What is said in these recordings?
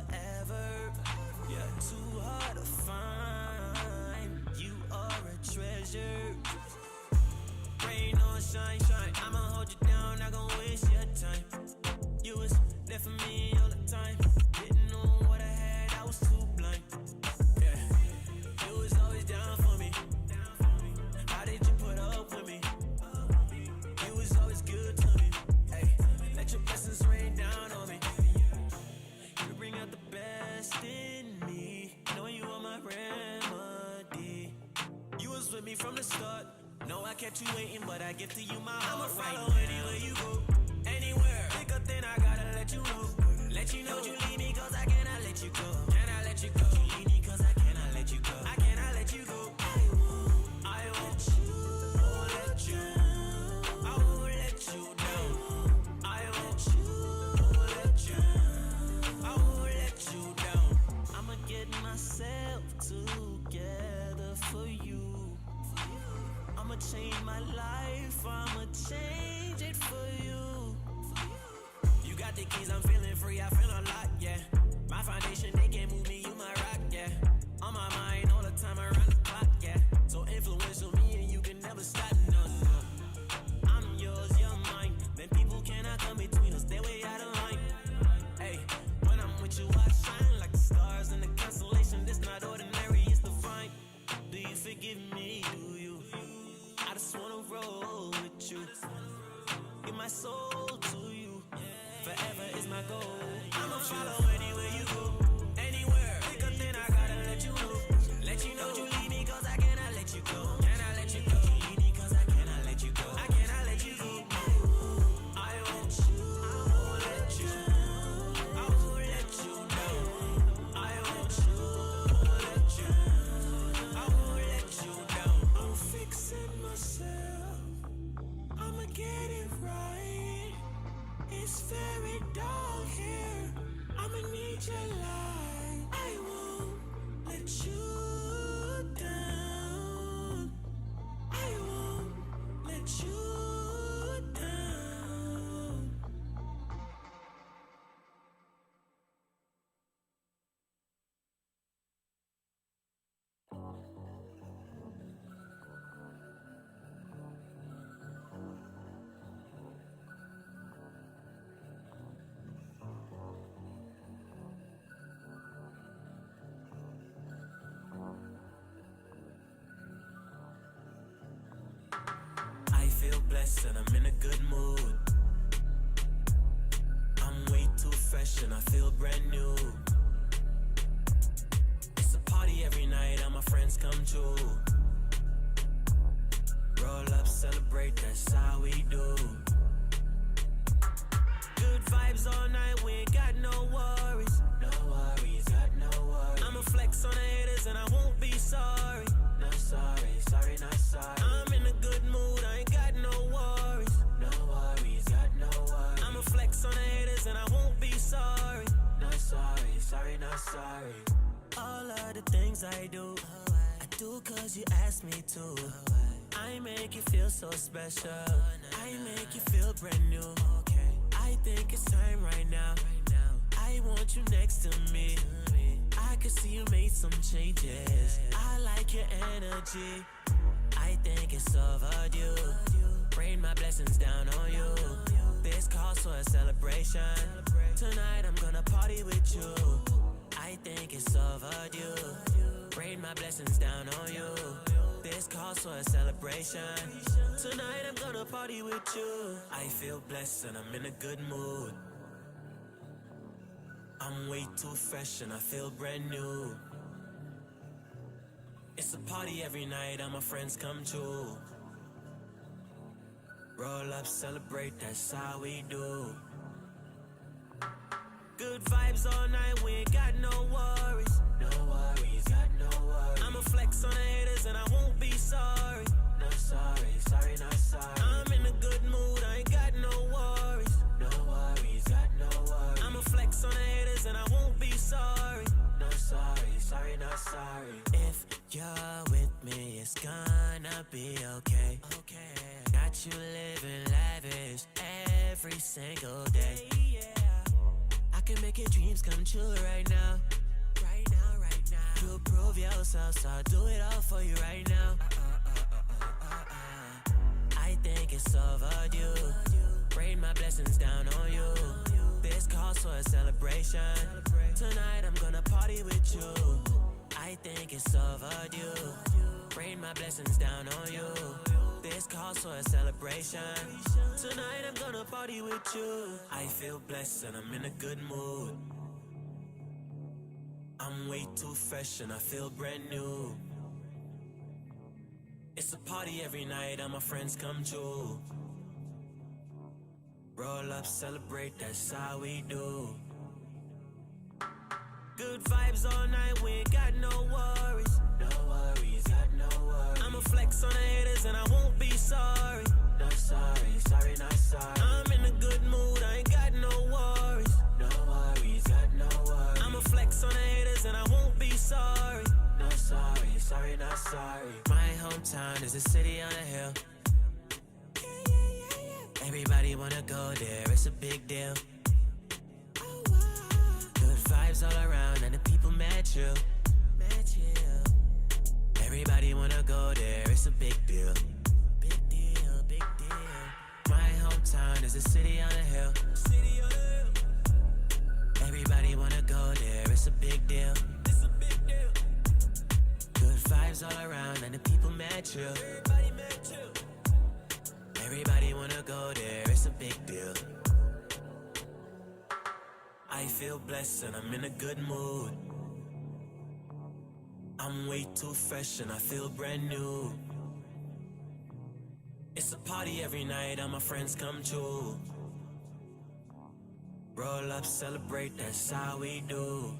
forever. You're too hard to find. You are a treasure. Rain or shine, shine, I'ma hold you down, not gon' waste your time. You was there for me all the time. Didn't know what I had, I was too blind. Yeah, you was always down for me. How did you put up with me? You was always good to me. Hey, let your blessings rain down on me. You bring out the best in me. Knowing you are my remedy. You was with me from the start. No, I kept you waiting, but I give to you my heart. I'ma follow right anywhere you go, anywhere. Pick up, then I gotta let you know. Let you know you leave me, cause I cannot let you go. Can I let you go? You leave me, cause I cannot let you go. I cannot let you go. I won't let you. I won't let you down. I won't let you. I won't let you down. I'ma get myself together for you. I'ma change my life, I'ma change it for you. You got the keys, I'm feeling free, I feel a lot, yeah. My foundation, they can't move me, you my rock, yeah. On my mind all the time, around the clock, yeah. So influential me and you can never stop, no, no. I'm yours, you're mine. Then people cannot come between us, they way out of line. Hey, when I'm with you, I shine like the stars in the constellation. This not ordinary, it's divine. Do you forgive me, do you? I just wanna roll with you. Give my soul to you. Forever is my goal. I'ma follow anywhere you go, anywhere. Pick up, then I gotta let you know. Let you know you leave me, cause I cannot let you go. Can I let you go? You leave me, cause I cannot let you go. I cannot let you go. I won't let you. I won't let you down. I won't let you. I won't let you down. I'm fixing myself. I'ma get it right. It's very dark here. I'ma need your light. I won't let you down. I won't let you down. I feel blessed and I'm in a good mood. I'm way too fresh and I feel brand new. It's a party every night and my friends come true. Roll up, celebrate, that's how we do. Good vibes all night, we ain't got no worries. No worries, got no worries. I'ma flex on the haters and I won't be sorry. No sorry, sorry, not sorry. I'm in a good mood, I ain't got no worries. No worries, got no worries. I'ma flex on the haters and I won't be sorry. No sorry, sorry, not sorry. All of the things I do, I do cause you asked me to. I make you feel so special. I make you feel brand new. I think it's time right now. I want you next to me. I can see you made some changes. I like your energy. I think it's overdue. Rain my blessings down on you. This calls for a celebration. Tonight I'm gonna party with you. I think it's overdue. Rain my blessings down on you. This calls for a celebration. Tonight I'm gonna party with you. I feel blessed and I'm in a good mood. I'm way too fresh and I feel brand new. It's a party every night and my friends come true. Roll up, celebrate, that's how we do. Good vibes all night, we ain't got no worries. No worries, got no worries. I'ma flex on the haters and I won't be sorry. No sorry, sorry, not sorry. I'm in a good mood, I ain't got no worries. No worries, got no worries. I'ma flex on the haters and I won't be sorry. No sorry, sorry, not sorry. If you're with me, it's gonna be okay. Okay. Got you living lavish every single day. I can make your dreams come true right now. Right now, right now. You prove yourself, so I'll do it all for you right now. I think it's overdue. Rain my blessings down on you. This calls for a celebration. Tonight I'm gonna party with you. I think it's overdue. Rain my blessings down on you. This calls for a celebration. Tonight I'm gonna party with you. I feel blessed and I'm in a good mood. I'm way too fresh and I feel brand new. It's a party every night and my friends come true. Roll up, celebrate, that's how we do. Good vibes all night, we ain't got no worries. No worries, got no worries. I'ma flex on the haters and I won't be sorry. No sorry, sorry, not sorry. I'm in a good mood, I ain't got no worries. No worries, got no worries. I'ma flex on the haters and I won't be sorry. No sorry, sorry, not sorry. My hometown is a city on a hill. Everybody wanna go there, it's a big deal. Good vibes all around and the people mad chill. Everybody wanna go there, it's a big deal. Big deal, big deal. My hometown is a city on a hill. Everybody wanna go there, it's a big deal. It's a big deal. Good vibes all around and the people mad chill. Everybody mad chill. Everybody wanna go there, it's a big deal. I feel blessed and I'm in a good mood. I'm way too fresh and I feel brand new. It's a party every night and my friends come true. Roll up, celebrate, that's how we do.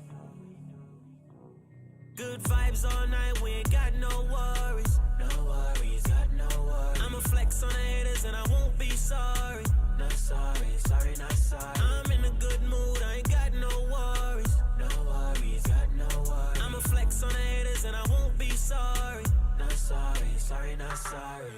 Good vibes all night, we ain't got no worries. No worries, got no worries. I'ma flex on the haters and I won't be sorry. No sorry, sorry, not sorry. I'm in a good mood, I ain't got no worries. No worries, got no worries. I'ma flex on the haters and I won't be sorry. No sorry, sorry, not sorry.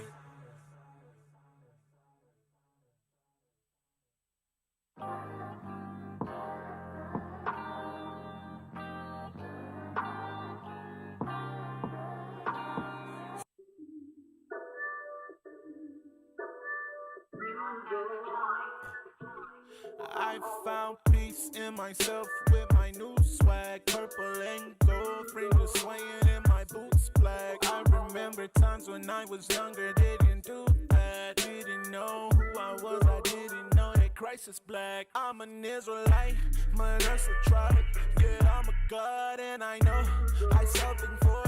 I found peace in myself with my new swag. Purple and gold, fingers swaying in my boots black. I remember times when I was younger, didn't do that. Didn't know who I was, I didn't know that Christ is black. I'm an Israelite, but that's a tribe. Yeah, I'm a God and I know I something for.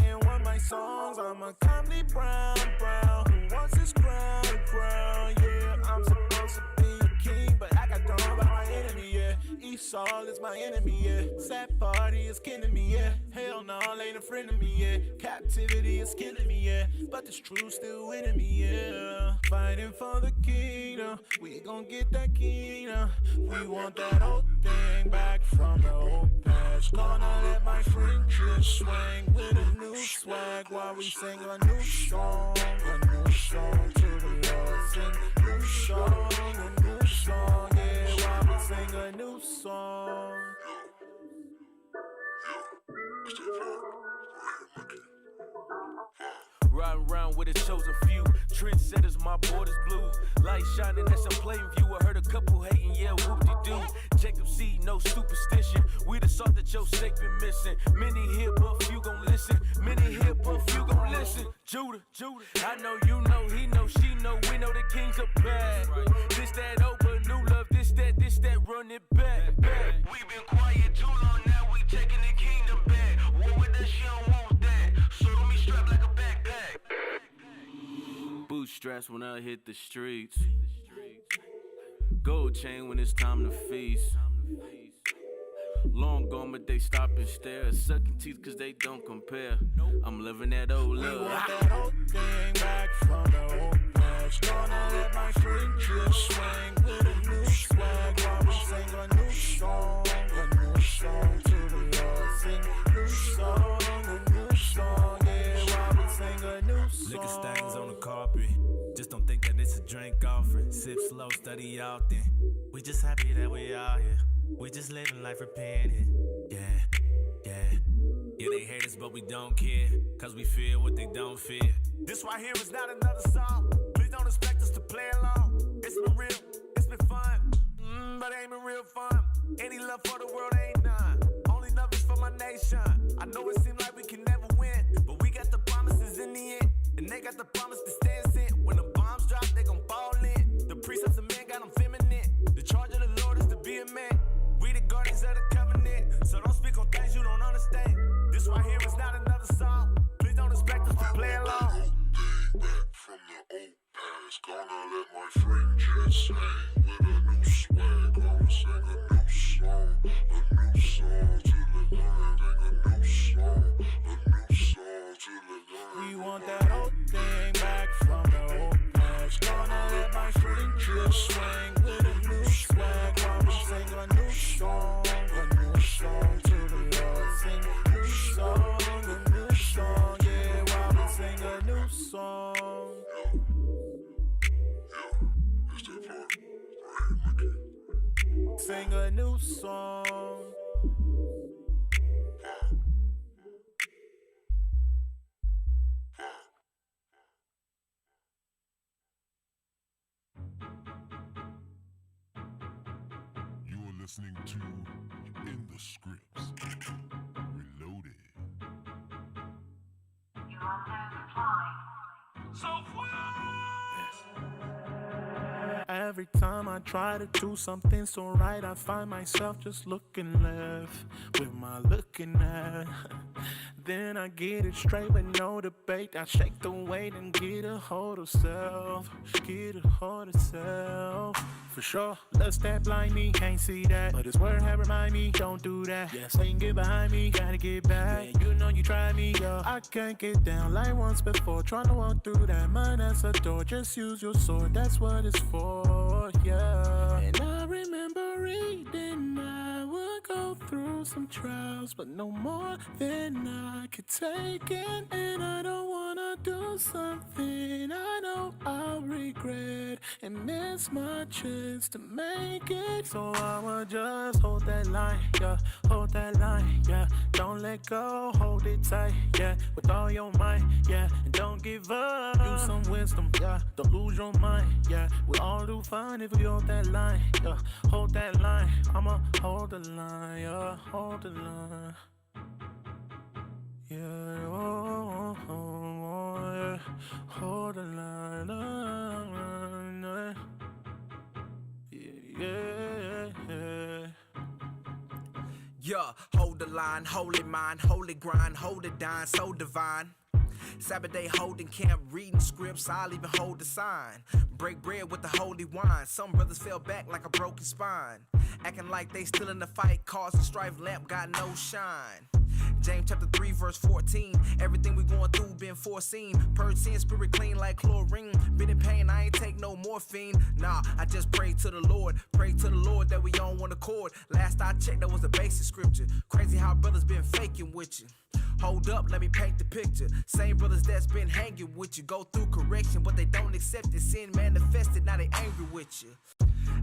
In one of my songs, I'm a comedy brown. Who wants this crown? Yeah, I'm supposed to be a king, but I got thrown by my enemy, yeah. Esau is my enemy, yeah. Sad party is killing me, yeah. Hell no, ain't a friend of me, yeah. Captivity is killing me, yeah. But this truth still winning me, yeah. Fighting for the kingdom, we gon' get that kingdom. We want that old thing back from the old past. Gonna let my fringes swing with a new swag while we sing a new song to the Lord. Sing new song, a new song, yeah, while we sing a new song. Riding around with a chosen few, trendsetters, my borders blue. Light shining, that's a plain view. I heard a couple hating, yeah, whoop-de-doo. Jacob C, no superstition. We the salt that your steak been missing. Many here, but few gon' listen. Many here, but few gon' listen. Judah, I know you know, he know, she know. We know the kings are bad. This, that, open, new love, this, that, run it back. We been quiet too long, now we taking the kingdom back. What with that, she don't want that. So don't be strapped like a backpack. Bootstraps when I hit the streets. Gold chain when it's time to feast. Long gone, but they stop and stare. Sucking teeth cause they don't compare. I'm living that old love. We want that old thing back from the old past. Gonna let my fringes swing with a new swag while we sing a new song to the Lord. Sing new song, yeah, while we sing a new song. Liquor stains on the carpet. Just don't think that it's a drink offering. Sip slow, study often. We just happy that we out here. We just living life repenting. Yeah, yeah. Yeah, they hate us, but we don't care. Cause we feel what they don't fear. This right here is not another song. Please don't expect us to play along. It's been real, it's been fun, but it ain't been real fun. Any love for the world ain't none. Only love is for my nation. I know it seems like we can never win, but we got the promises in the end. And they got the promise to stand sent. When the bombs drop, they gon' fall in. The precepts of men got them feminine. The charge of the Lord is to be a man. We the guardians of the covenant. So don't speak on things you don't understand. This right here is not another song. Please don't expect us to play along. Back from the old past, gonna let my friend just hang with a new swag. Gonna sing a new song to the land. A new song to the land. We want that old thing back from the old past. Gonna let my friend just swing with a new swag. Gonna sing a new song to the Lord. Sing a new song, yeah. While we sing a new song. It's that part. Right, Mickey. Sing a new song. You are listening to In the Scripts Reloaded. Every time I try to do something so right, I find myself just looking left. With my looking at? Then I get it straight with no debate. I shake the weight and get a hold of self. Get a hold of self. For sure, lust that blind me, can't see that. But it's word have remind me, don't do that. Yeah, so you can get behind me, gotta get back. Yeah, you know you try me, yo. I can't get down like once before. Trying to walk through that mud as a door. Just use your sword, that's what it's for, yeah. And I remember reading I would go through some trials, but no more than I could take it. And I don't wanna do something I know I'll regret and miss my chance to make it. So I'ma just hold that line, yeah. Hold that line, yeah. Don't let go, hold it tight, yeah. With all your might, yeah. And don't give up, use some wisdom, yeah. Don't lose your mind, yeah. We'll all do fine if we hold that line, yeah. Hold that line, I'ma hold the line, yeah. Hold the line. Yeah, oh, oh, oh, yeah. Hold the line, yeah. Yeah, hold the line, holy mind, holy grind, hold it down, so divine. Sabbath day holding camp, reading scripts, I'll even hold the sign. Break bread with the holy wine. Some brothers fell back like a broken spine. Acting like they still in the fight, causing strife, lamp got no shine. James chapter 3 verse 14. Everything we going through been foreseen. Purge sin, spirit clean like chlorine. Been in pain, I ain't take no morphine. Nah, I just pray to the Lord. Pray to the Lord that we on one accord. Last I checked, that was the basic scripture. Crazy how brothers been faking with you. Hold up, let me paint the picture. Same brothers that's been hanging with you. Go through correction, but they don't accept it. Sin manifested, now they angry with you.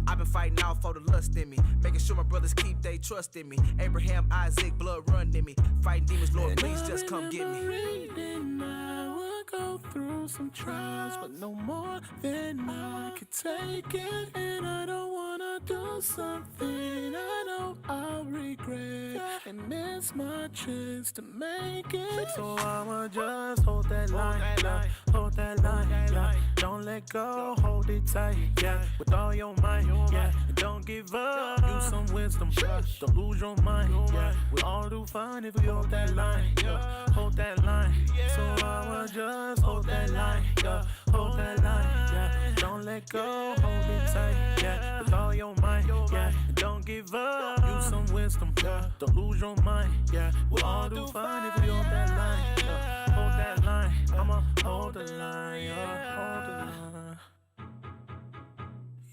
I've been fighting out for the lust in me, making sure my brothers keep they trust in me. Abraham, Isaac, blood run in me. Fighting demons, Lord, please just come get me. Reading, I would go through some trials, but no more than I could take it. And I don't wanna do something I know I'll regret and miss my chance to make it. So I'ma just hold that line, yeah. Hold that line, yeah. Don't let go, hold it tight, yeah. With all your might, yeah. And don't give up, use some wisdom, yeah. Don't lose your mind, yeah. We all do fine if we hold that line, yeah. Hold that line, so I'ma just hold that line, yeah. Hold that line, yeah. Don't let go, hold it tight, yeah. With all your might, yeah. And don't give up, use some wisdom, yeah. Don't lose your mind, yeah. We all do fine if we hold that line, yeah. Hold that line, I'ma hold the line, yeah. Hold the line.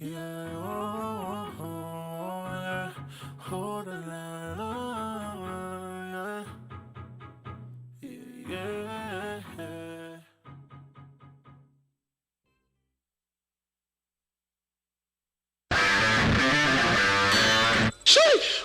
Yeah, oh, oh, oh, yeah. Hold the line, oh, yeah, yeah. Sheesh!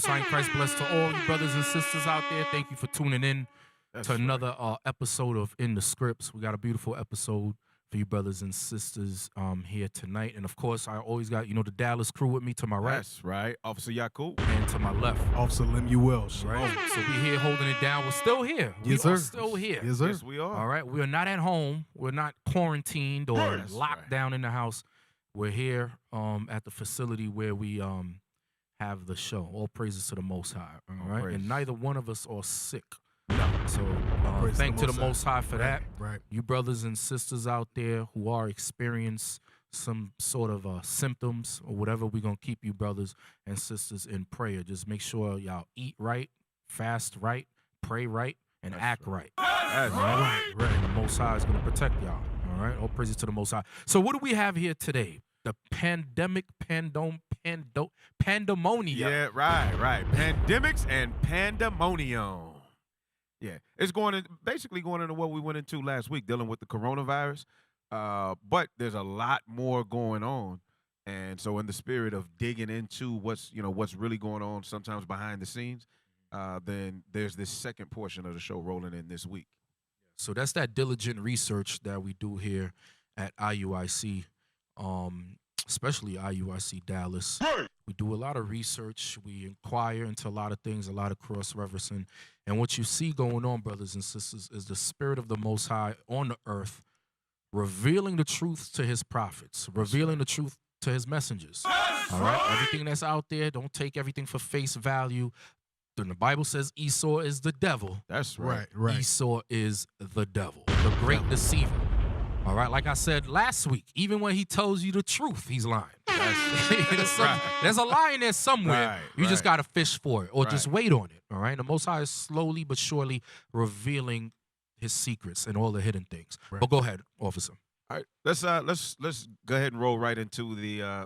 sign. Christ bless to all you brothers and sisters out there. Thank you for tuning in to another episode of In the Scripts. We got a beautiful episode for you brothers and sisters here tonight. And, of course, I always got, the Dallas crew with me to my right. That's right. Officer Yakub. And to my left. Officer Lemuel. Right. So we're here holding it down. We're still here. Yes, we are sir. still here. Yes, sir. Yes, we are. All right. We are not at home. We're not quarantined or locked down in the house. We're here at the facility where we have the show. All praises to the Most High. All right. And neither one of us are sick. No. So thank to the Most High for that. Right. You brothers and sisters out there who are experiencing some sort of symptoms or whatever, we're going to keep you brothers and sisters in prayer. Just make sure y'all eat right, fast right, pray right, and act right. That's right. And the Most High is going to protect y'all. All right. All praises to the Most High. So what do we have here today? The pandemonium. Yeah, right. Pandemics and pandemonium. Yeah, it's basically going into what we went into last week, dealing with the coronavirus. But there's a lot more going on, and so in the spirit of digging into what's really going on, sometimes behind the scenes, then there's this second portion of the show rolling in this week. So that's that diligent research that we do here at IUIC, especially IUIC Dallas. We do a lot of research. We inquire into a lot of things, a lot of cross-referencing. And what you see going on, brothers and sisters, is the Spirit of the Most High on the earth, revealing the truth to his prophets, revealing the truth to his messengers. All right? Everything that's out there, don't take everything for face value. When the Bible says Esau is the devil, that's right. Esau is the devil, the great deceiver. All right, like I said last week, even when he tells you the truth, he's lying. There's a lie in there somewhere. You just got to fish for it or just wait on it. All right, the Most High is slowly but surely revealing his secrets and all the hidden things. But go ahead, officer. All right, let's go ahead and roll right into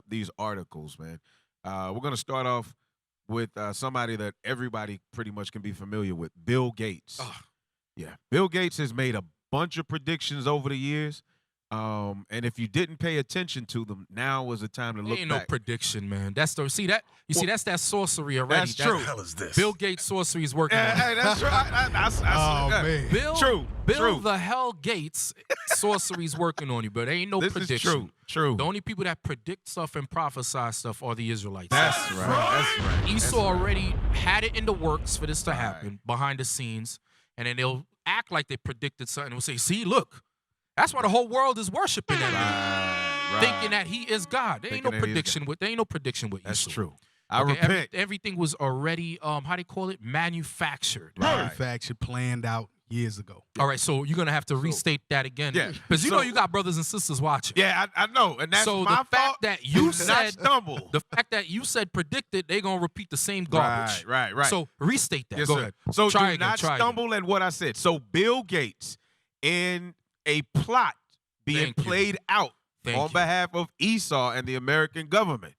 these articles, man. We're gonna start off with somebody that everybody pretty much can be familiar with, Bill Gates. Yeah, Bill Gates has made a bunch of predictions over the years, and if you didn't pay attention to them, now was the time to look back. Ain't no prediction, man. That's that's that sorcery already. That's true. What the hell is this? Bill Gates sorcery is working. Hey, that's right. Man. Bill the hell Gates sorcery's working on you, but there ain't no prediction. Is true. The only people that predict stuff and prophesy stuff are the Israelites. That's right. Esau already had it in the works for this to happen behind the scenes, and then they'll act like they predicted something and will say, see, look, that's why the whole world is worshiping that man, thinking that he is God. There ain't no prediction with Esau. That's true. I repent. Everything was already, how do you call it, manufactured. Manufactured, planned out years ago. All right, so you're going to have to restate that again. Yeah. Because you got brothers and sisters watching. Yeah, I know, and that's so my the fact fault. that you said stumble. The fact that you said predicted, they're going to repeat the same garbage. Right. So restate that. Yes, Go sir. ahead. So try do not stumble at what I said. So Bill Gates, in a plot being played out on behalf of Esau and the American government,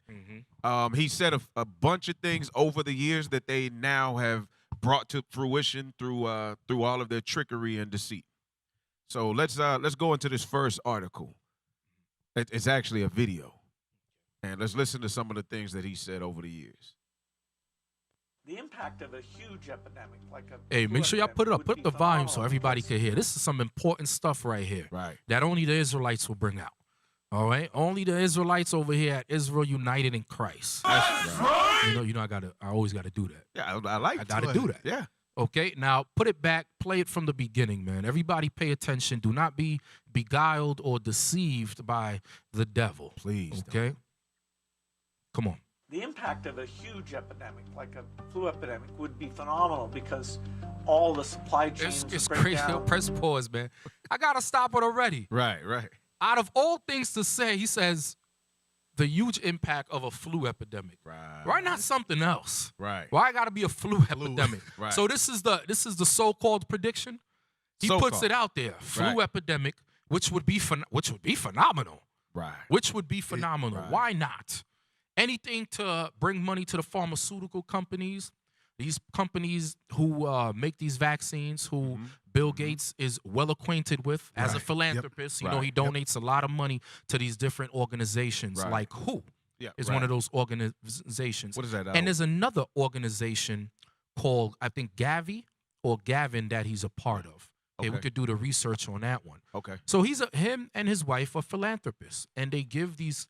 he said a bunch of things over the years that they now have brought to fruition through all of their trickery and deceit. So let's go into this first article. It's actually a video, and let's listen to some of the things that he said over the years. The impact of a huge epidemic like a Hey, make sure y'all put it up. Put up the volume so everybody can hear. This is some important stuff right here. Right. That only the Israelites will bring out. All right? Only the Israelites over here at Israel United in Christ. That's right. I always gotta do that. Yeah, I gotta do that. Yeah. Okay, now put it back, play it from the beginning, man. Everybody pay attention. Do not be beguiled or deceived by the devil. Please. Okay? Come on. The impact of a huge epidemic like a flu epidemic would be phenomenal because all the supply chains It's break crazy. down. Press pause, man. I gotta stop it already. Right. Out of all things to say, he says the huge impact of a flu epidemic. Right. Why not something else? Right. Why gotta be a flu epidemic? Right. So this is the so-called prediction. He puts it out there. Flu epidemic, which would be phenomenal. Right. Which would be phenomenal. Right. Why not? Anything to bring money to the pharmaceutical companies, these companies who make these vaccines, who Bill Gates is well acquainted with as a philanthropist. Yep. You know, he donates a lot of money to these different organizations. Right. Like who? is one of those organizations. What is that? And there's another organization called, I think, Gavi or Gavin that he's a part of. Okay, we could do the research on that one. Okay. So him and his wife are philanthropists, and they give these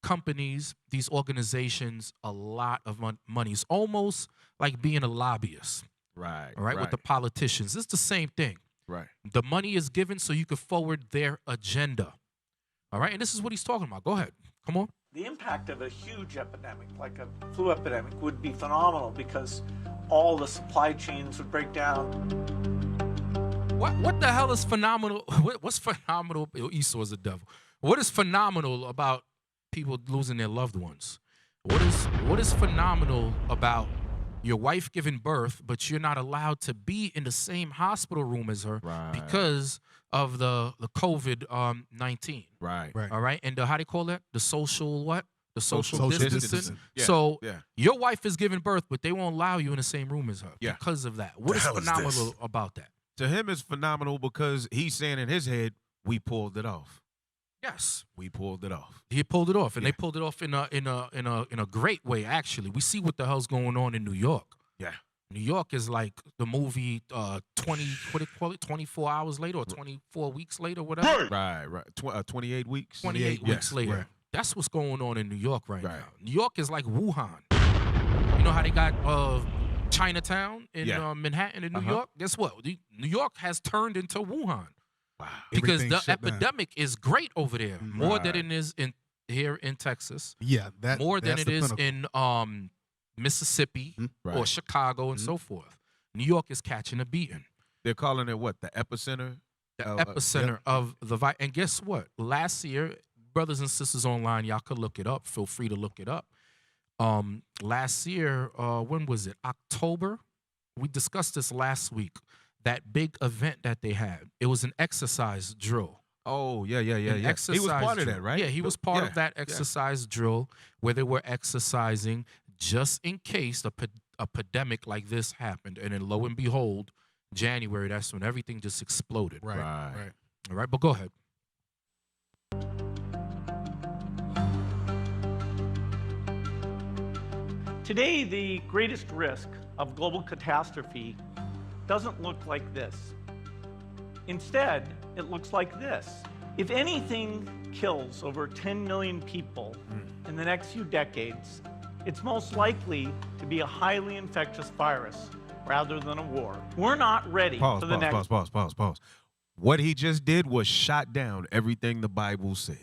companies, these organizations, a lot of money. It's almost like being a lobbyist. Right. All right. With the politicians. It's the same thing. Right. The money is given so you can forward their agenda. All right. And this is what he's talking about. Go ahead. Come on. The impact of a huge epidemic, like a flu epidemic, would be phenomenal because all the supply chains would break down. What the hell is phenomenal? What's phenomenal? Esau's the devil. What is phenomenal about people losing their loved ones? What is phenomenal about your wife giving birth, but you're not allowed to be in the same hospital room as her because of the COVID-19? Right. All right. And how do you call that? The social what? The social distancing. Yeah. So Yeah. your wife is giving birth, but they won't allow you in the same room as her Yeah. because of that. What is phenomenal about that? To him, it's phenomenal because he's saying in his head, we pulled it off. Yes, we pulled it off. He pulled it off, and they pulled it off in a great way. Actually, we see what the hell's going on in New York. Yeah, New York is like the movie 24 hours later or 24 weeks later, whatever. Right. 28 weeks. 28 weeks later. Right. That's what's going on in New York right now. New York is like Wuhan. You know how they got Chinatown in Manhattan in New York? Guess what? New York has turned into Wuhan. Wow. Because the epidemic is great over there, more than it is here in Texas. Yeah, more than it is in Mississippi or Chicago and so forth. New York is catching a beating. They're calling it what? The epicenter? The epicenter of the virus. And guess what? Last year, brothers and sisters online, y'all could look it up. Feel free to look it up. Last year, when was it? October? We discussed this last week. That big event that they had. It was an exercise drill. Oh, yeah. He was part of that, right? Yeah, he was part of that exercise drill where they were exercising just in case a pandemic like this happened. And then lo and behold, January, that's when everything just exploded. Right. All right, but go ahead. Today, the greatest risk of global catastrophe doesn't look like this. Instead, it looks like this. If anything kills over 10 million people in the next few decades, it's most likely to be a highly infectious virus rather than a war. We're not ready for the next... Pause. What he just did was shot down everything the Bible said.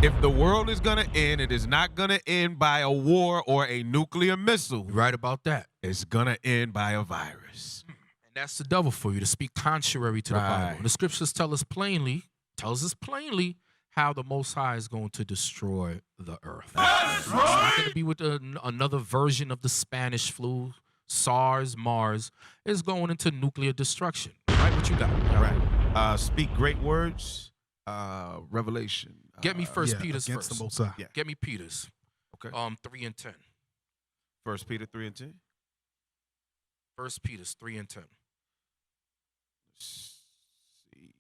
If the world is going to end, it is not going to end by a war or a nuclear missile. Right about that. It's going to end by a virus. And that's the devil for you, to speak contrary to the Bible. The scriptures tells us plainly how the Most High is going to destroy the earth. It's not going to be with another version of the Spanish flu, SARS, MARS. It's going into nuclear destruction. Right? What you got? All right. Speak great words. Revelation. Get me First Peter's against first. the Most High. Yeah. Get me Peter's. Okay. 3 and 10. 1 Peter 3 and 10. 1 Peter's 3 and 10. Let's see.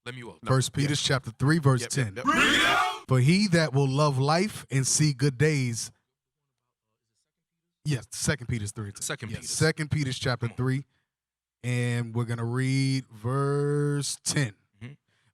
Let me walk. 1 Peter chapter 3, verse 10. For he that will love life and see good days. Yes, 2 Peter's 3. 2 Peter's chapter 3. And we're going to read verse 10.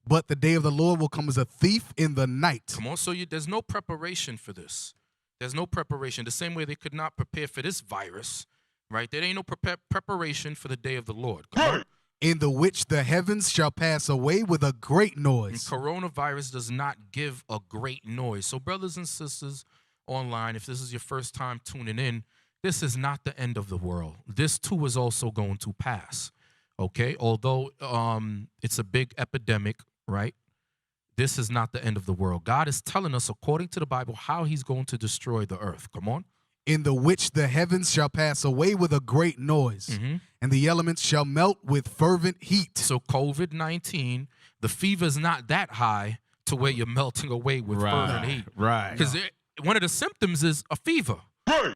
But the day of the Lord will come as a thief in the night. Come on, so there's no preparation for this. There's no preparation. The same way they could not prepare for this virus, right? There ain't no preparation for the day of the Lord. Come on. In the which the heavens shall pass away with a great noise. And coronavirus does not give a great noise. So brothers and sisters online, if this is your first time tuning in, this is not the end of the world. This too is also going to pass. Okay? Although it's a big epidemic, right? This is not the end of the world. God is telling us, according to the Bible, how he's going to destroy the earth. Come on. In the which the heavens shall pass away with a great noise, and the elements shall melt with fervent heat. So COVID-19, the fever is not that high to where you're melting away with fervent heat. Right. Because one of the symptoms is a fever.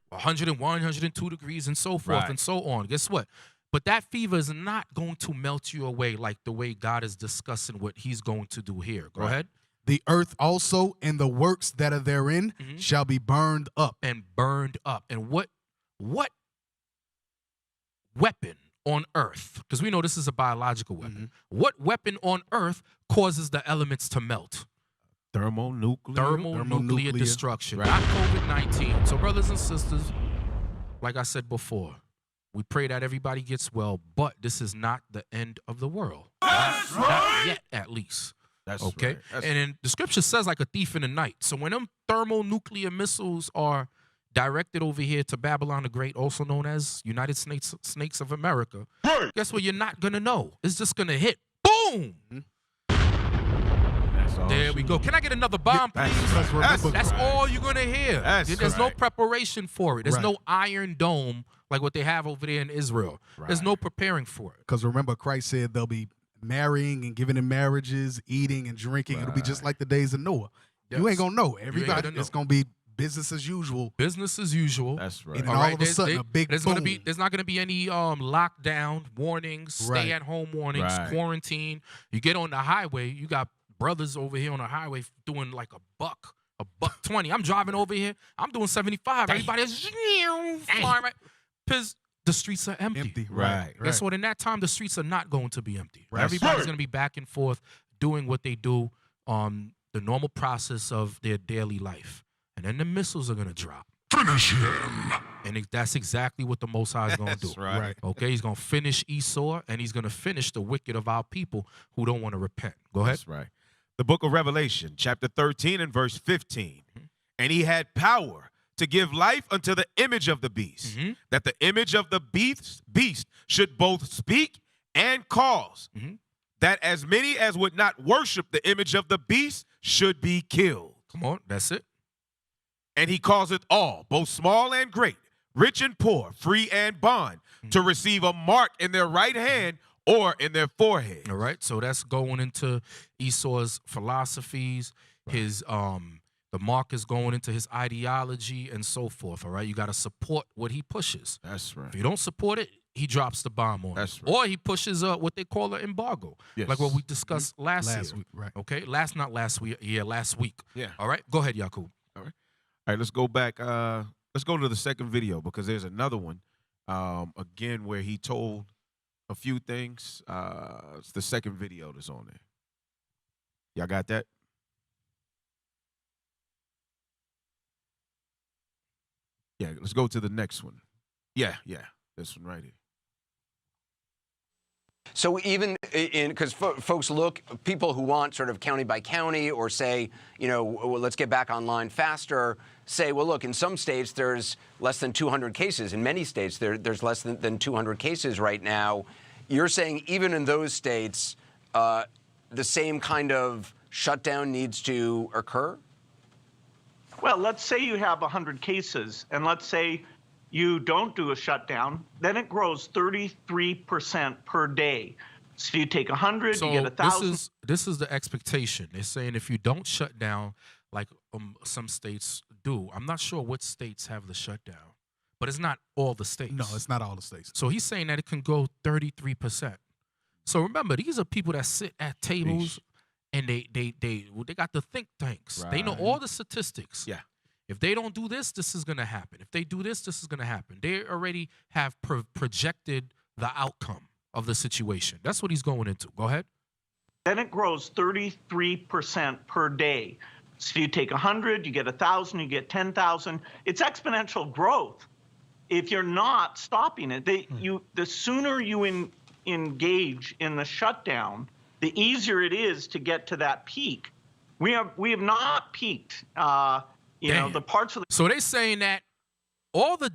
101, 102 degrees and so forth and so on. Guess what? But that fever is not going to melt you away like the way God is discussing what he's going to do here. Go ahead. The earth also and the works that are therein shall be burned up. And burned up. And what weapon on earth, because we know this is a biological weapon, what weapon on earth causes the elements to melt? Thermonuclear destruction, not COVID-19. So brothers and sisters, like I said before, we pray that everybody gets well, but this is not the end of the world. Not yet, at least. That's okay. Right. And then the scripture says like a thief in the night. So when them thermonuclear missiles are directed over here to Babylon the Great, also known as United Snakes of America, guess what? You're not going to know. It's just going to hit. Boom! There we go. Can I get another bomb, please? That's all you're going to hear. There's no preparation for it. There's no Iron Dome like what they have over there in Israel. There's no preparing for it. Because remember, Christ said they'll be marrying and giving in marriages, eating and drinking. It'll be just like the days of Noah. Yes. You ain't going to know. Everybody, it's going to be business as usual. Business as usual. That's right. And all of a sudden, a big there's not gonna be any lockdown warnings, stay at home warnings, quarantine. You get on the highway, you got brothers over here on the highway doing like a buck 20. I'm driving over here, I'm doing 75. Everybody's flying right, because the streets are empty. Right. Guess what? In that time, the streets are not going to be empty. Everybody's gonna be back and forth doing what they do on the normal process of their daily life. And then the missiles are going to drop. Finish him. And that's exactly what the Most High is going to do. Right. Okay, he's going to finish Esau, and he's going to finish the wicked of our people who don't want to repent. Go ahead. That's right. The book of Revelation, chapter 13 and verse 15. And he had power to give life unto the image of the beast, that the image of the beast should both speak and cause, that as many as would not worship the image of the beast should be killed. Come on, that's it. And he causeth all, both small and great, rich and poor, free and bond, to receive a mark in their right hand or in their forehead. All right, so that's going into Esau's philosophies, his the mark is going into his ideology and so forth. All right, you got to support what he pushes. That's right. If you don't support it, he drops the bomb on That's it. right. Or he pushes what they call an embargo, like what we discussed last year. Week, right. Okay, last week. Yeah. All right, go ahead, Yakub. All right, let's go back. Let's go to the second video because there's another one, again, where he told a few things. It's the second video that's on there. Y'all got that? Yeah, let's go to the next one. Yeah, this one right here. So even in, because folks look, people who want sort of county by county or say, you know, well, let's get back online faster, say, well, look, in some states there's less than 200 cases. In many states there's less than 200 cases right now. You're saying even in those states, the same kind of shutdown needs to occur? Well, let's say you have 100 cases, and let's say you don't do a shutdown, then it grows 33% per day. So if you take 100, you get 1,000. This is the expectation. They're saying if you don't shut down, like some states do, I'm not sure what states have the shutdown, but it's not all the states. No, it's not all the states. So he's saying that it can go 33%. So remember, these are people that sit at tables and they got the think tanks. Right. They know all the statistics. Yeah. If they don't do this, this is going to happen. If they do this, this is going to happen. They already have projected the outcome of the situation. That's what he's going into. Go ahead. Then it grows 33% per day. So if you take 100, you get 1,000, you get 10,000. It's exponential growth. If you're not stopping it, the sooner you engage in the shutdown, the easier it is to get to that peak. We have not peaked. You know, the parts of the. So they're saying that all the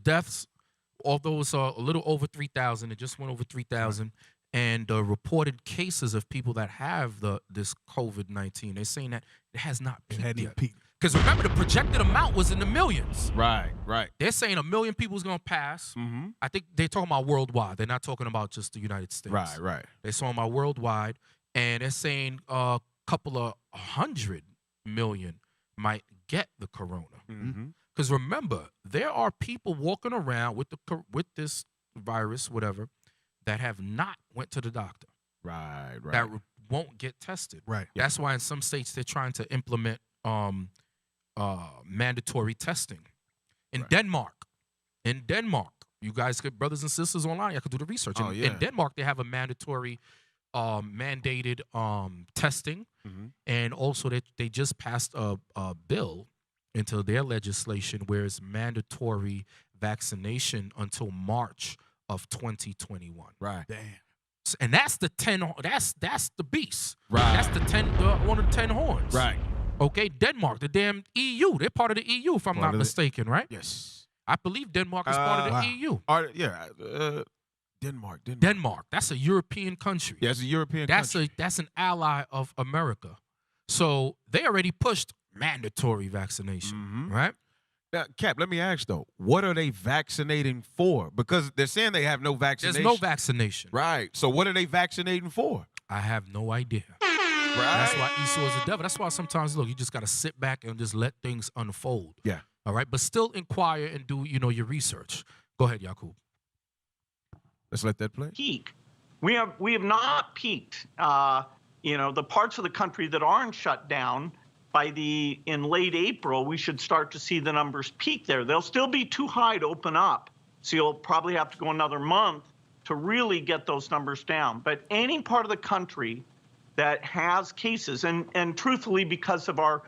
deaths, all those are a little over 3,000. It just went over 3,000, and reported cases of people that have this COVID-19. They're saying that it has not peaked yet. Because remember, the projected amount was in the millions. Right. They're saying 1 million people is going to pass. I think they're talking about worldwide. They're not talking about just the United States. Right. They're talking about worldwide, and they're saying a couple of 100 million might get the corona. Because remember, there are people walking around with this virus, whatever, that have not went to the doctor. Right. That won't get tested. Right. That's why in some states they're trying to implement mandatory testing. In Denmark, you guys, brothers and sisters online, I could do the research. In Denmark, they have a mandatory, mandated testing, and also they just passed a bill into their legislation where it's mandatory vaccination until March of 2021. Right. Damn. And that's the 10. That's the beast. Right. That's the 10. One of the 10 horns. Right. Okay. Denmark, the damn EU. They're part of the EU, if I'm not mistaken, right? Yes. I believe Denmark is part of the EU. Denmark. That's a European country. Yeah, it's a European country. That's an ally of America. So they already pushed mandatory vaccination, right? Now, Cap, let me ask though, what are they vaccinating for? Because they're saying they have no vaccination. There's no vaccination. Right. So what are they vaccinating for? I have no idea. Right. That's why Esau is the devil. That's why sometimes, look, you just got to sit back and just let things unfold. Yeah. All right. But still inquire and do, your research. Go ahead, Yakub. Let's let that play. Peak. We have not peaked. The parts of the country that aren't shut down, in late April, we should start to see the numbers peak there. They'll still be too high to open up. So you'll probably have to go another month to really get those numbers down. But any part of the country that has cases, and truthfully, because of our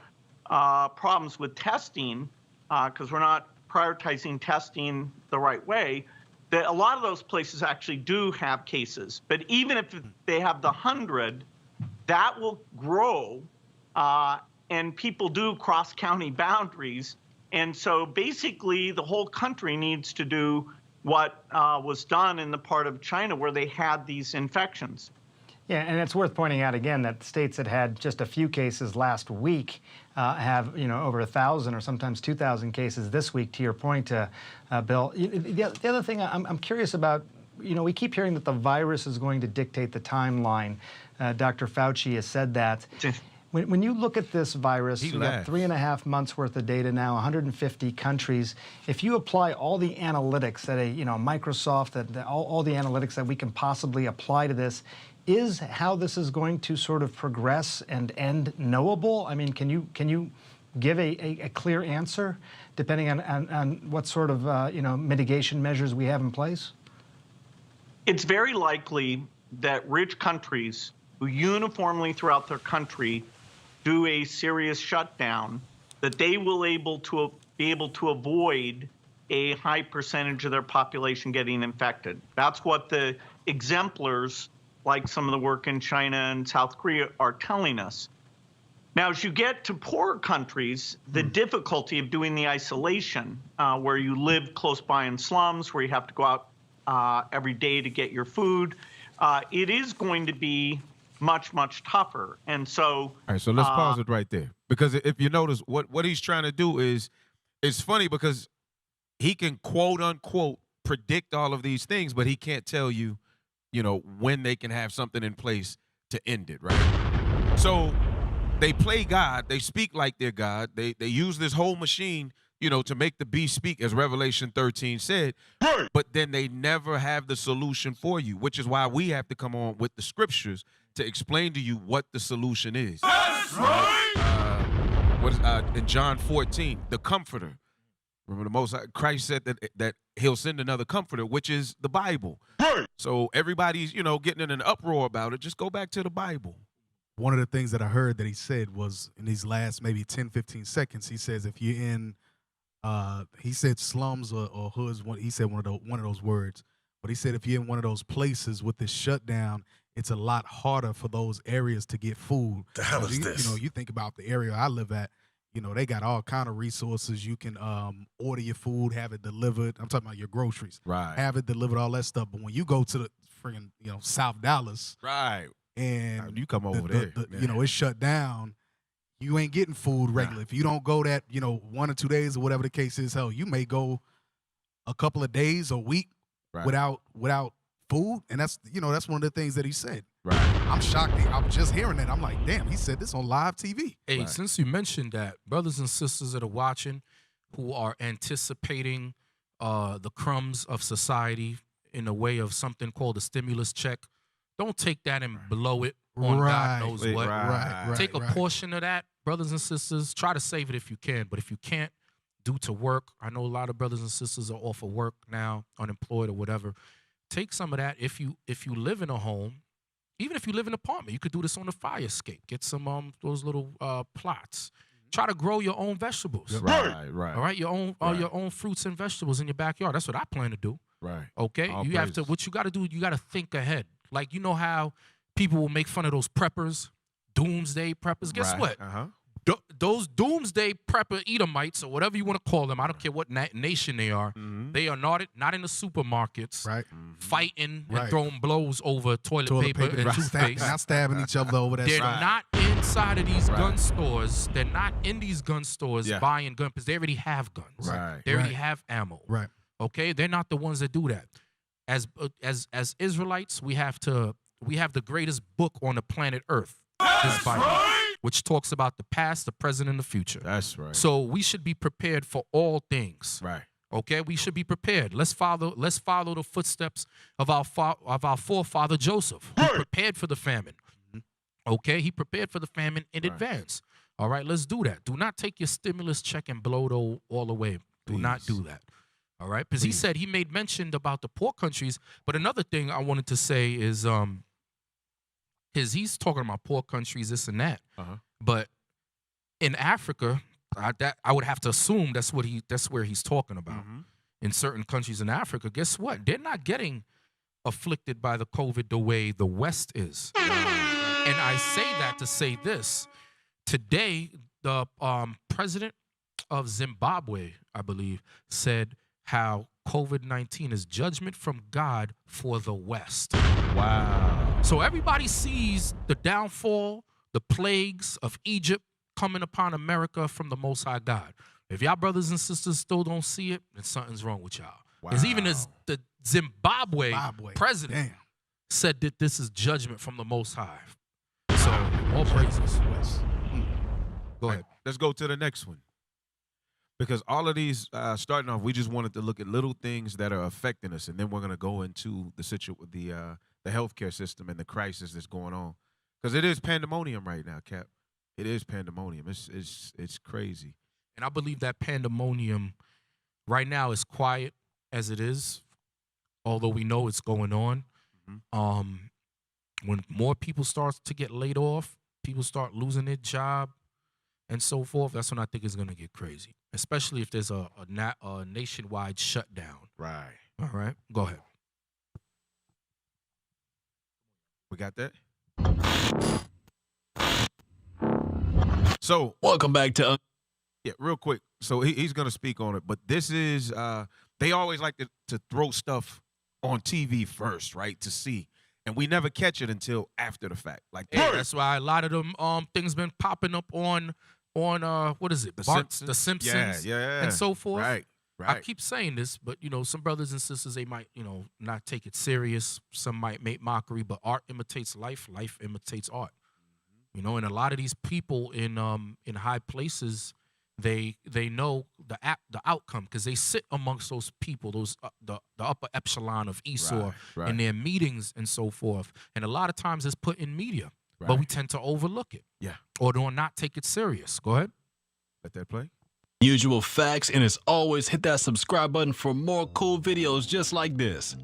problems with testing, because we're not prioritizing testing the right way, that a lot of those places actually do have cases. But even if they have the 100, that will grow, and people do cross county boundaries. And so basically the whole country needs to do what was done in the part of China where they had these infections. Yeah, and it's worth pointing out again that states that had just a few cases last week have, over 1,000 or sometimes 2,000 cases this week, to your point, Bill. The other thing I'm curious about, we keep hearing that the virus is going to dictate the timeline. Dr. Fauci has said that. When you look at this virus, you've got 3.5 months worth of data now, 150 countries. If you apply all the analytics that Microsoft, all the analytics that we can possibly apply to this, is how this is going to sort of progress and end knowable? I mean, can you give a clear answer depending on what sort of mitigation measures we have in place? It's very likely that rich countries who uniformly throughout their country do a serious shutdown, that they will be able to avoid a high percentage of their population getting infected. That's what the exemplars, like some of the work in China and South Korea, are telling us. Now, as you get to poorer countries, the difficulty of doing the isolation, where you live close by in slums, where you have to go out every day to get your food, it is going to be much, much tougher. And so... All right, so let's pause it right there. Because if you notice, what he's trying to do is, it's funny because he can quote unquote predict all of these things, but he can't tell you, when they can have something in place to end it, right? So they play God, they speak like they're God, they use this whole machine, to make the beast speak, as Revelation 13 said, but then they never have the solution for you, which is why we have to come on with the scriptures to explain to you what the solution is. That's right! In John 14, the Comforter. Remember, Christ said that he'll send another Comforter, which is the Bible. Right. So everybody's, getting in an uproar about it. Just go back to the Bible. One of the things that I heard that he said was in these last maybe 10, 15 seconds, he says if you're in, he said slums or hoods, he said one of those words. But he said if you're in one of those places with this shutdown, it's a lot harder for those areas to get food. The hell is this? You think about the area I live at, they got all kind of resources. You can order your food, have it delivered. I'm talking about your groceries. Right. Have it delivered, all that stuff. But when you go to the friggin', South Dallas. Right. And you come over there. It's shut down. You ain't getting food regularly. If you don't go that, 1 or 2 days or whatever the case is, hell, you may go a couple of days, a week without food. And that's one of the things that he said. Right. I'm shocked. I'm just hearing that. I'm like, damn, he said this on live TV. Hey, since you mentioned that, brothers and sisters that are watching who are anticipating the crumbs of society in the way of something called a stimulus check, don't take that and blow it on God Right. knows Right, what. right, Take a right. portion of that, brothers and sisters. Try to save it if you can. But if you can't, due to work, I know a lot of brothers and sisters are off of work now, unemployed or whatever. Take some of that. If you live in a home, even if you live in an apartment, you could do this on the fire escape. Get some those little plots. Try to grow your own vegetables. Right. All right, your own fruits and vegetables in your backyard. That's what I plan to do. Right. Okay, All you have to. praises. What you got to do? You got to think ahead. Like, you know how people will make fun of those preppers, doomsday preppers. Guess what? Those doomsday prepper Edomites, or whatever you want to call them, I don't care what nation they are, they are not in the supermarkets, Right. fighting and Right. throwing blows over toilet paper and right. toothpaste. Not stabbing each other over that They're stuff. not inside of these gun stores. They're not in these gun stores Yeah. buying guns because they already have guns. Right. They already Right. have ammo. Right. Okay, they're not the ones that do that. As Israelites, we have the greatest book on the planet Earth, this Bible, which talks about the past, the present, and the future. That's right. So we should be prepared for all things. Right. Okay, we should be prepared. Let's follow the footsteps of our forefather Joseph, who prepared for the famine. Okay, he prepared for the famine in advance. All right, let's do that. Do not take your stimulus check and blow it all away. Do not do that. All right, because he made mention about the poor countries. But another thing I wanted to say is, because he's talking about poor countries, this and that. But in Africa, I would have to assume that's where he's talking about. In certain countries in Africa, guess what? They're not getting afflicted by the COVID the way the West is. And I say that to say this. Today, the president of Zimbabwe, I believe, said how COVID-19 is judgment from God for the West. Wow. So everybody sees the downfall, the plagues of Egypt coming upon America from the Most High God. If y'all brothers and sisters still don't see it, then something's wrong with y'all. Because even as the Zimbabwe president said that this is judgment from the Most High. So, all praises. Go ahead. Let's go to the next one. Because all of these, starting off, we just wanted to look at little things that are affecting us, and then we're going to go into the healthcare system and the crisis that's going on. Because it is pandemonium right now, Cap. It is pandemonium. It's crazy. And I believe that pandemonium right now is quiet as it is, although we know it's going on. When more people start to get laid off, people start losing their job and so forth, that's when I think it's going to get crazy, especially if there's a nationwide shutdown. Right. All right. Go ahead. We got that? So welcome back to yeah, real quick. So he's gonna speak on it, but this is they always like to throw stuff on TV first, right? To see, and we never catch it until after the fact. Like that's why a lot of them things been popping up on what is it? The The Simpsons, yeah, and so forth. Right. I keep saying this, but some brothers and sisters, they might not take it serious. Some might make mockery, but art imitates life. Life imitates art. And a lot of these people in high places, they know the outcome because they sit amongst those people, those the upper echelon of Esau in their meetings and so forth. And a lot of times it's put in media, but we tend to overlook it, or do not take it serious. Go ahead, let that play. Usual facts, and as always, hit that subscribe button for more cool videos just like this.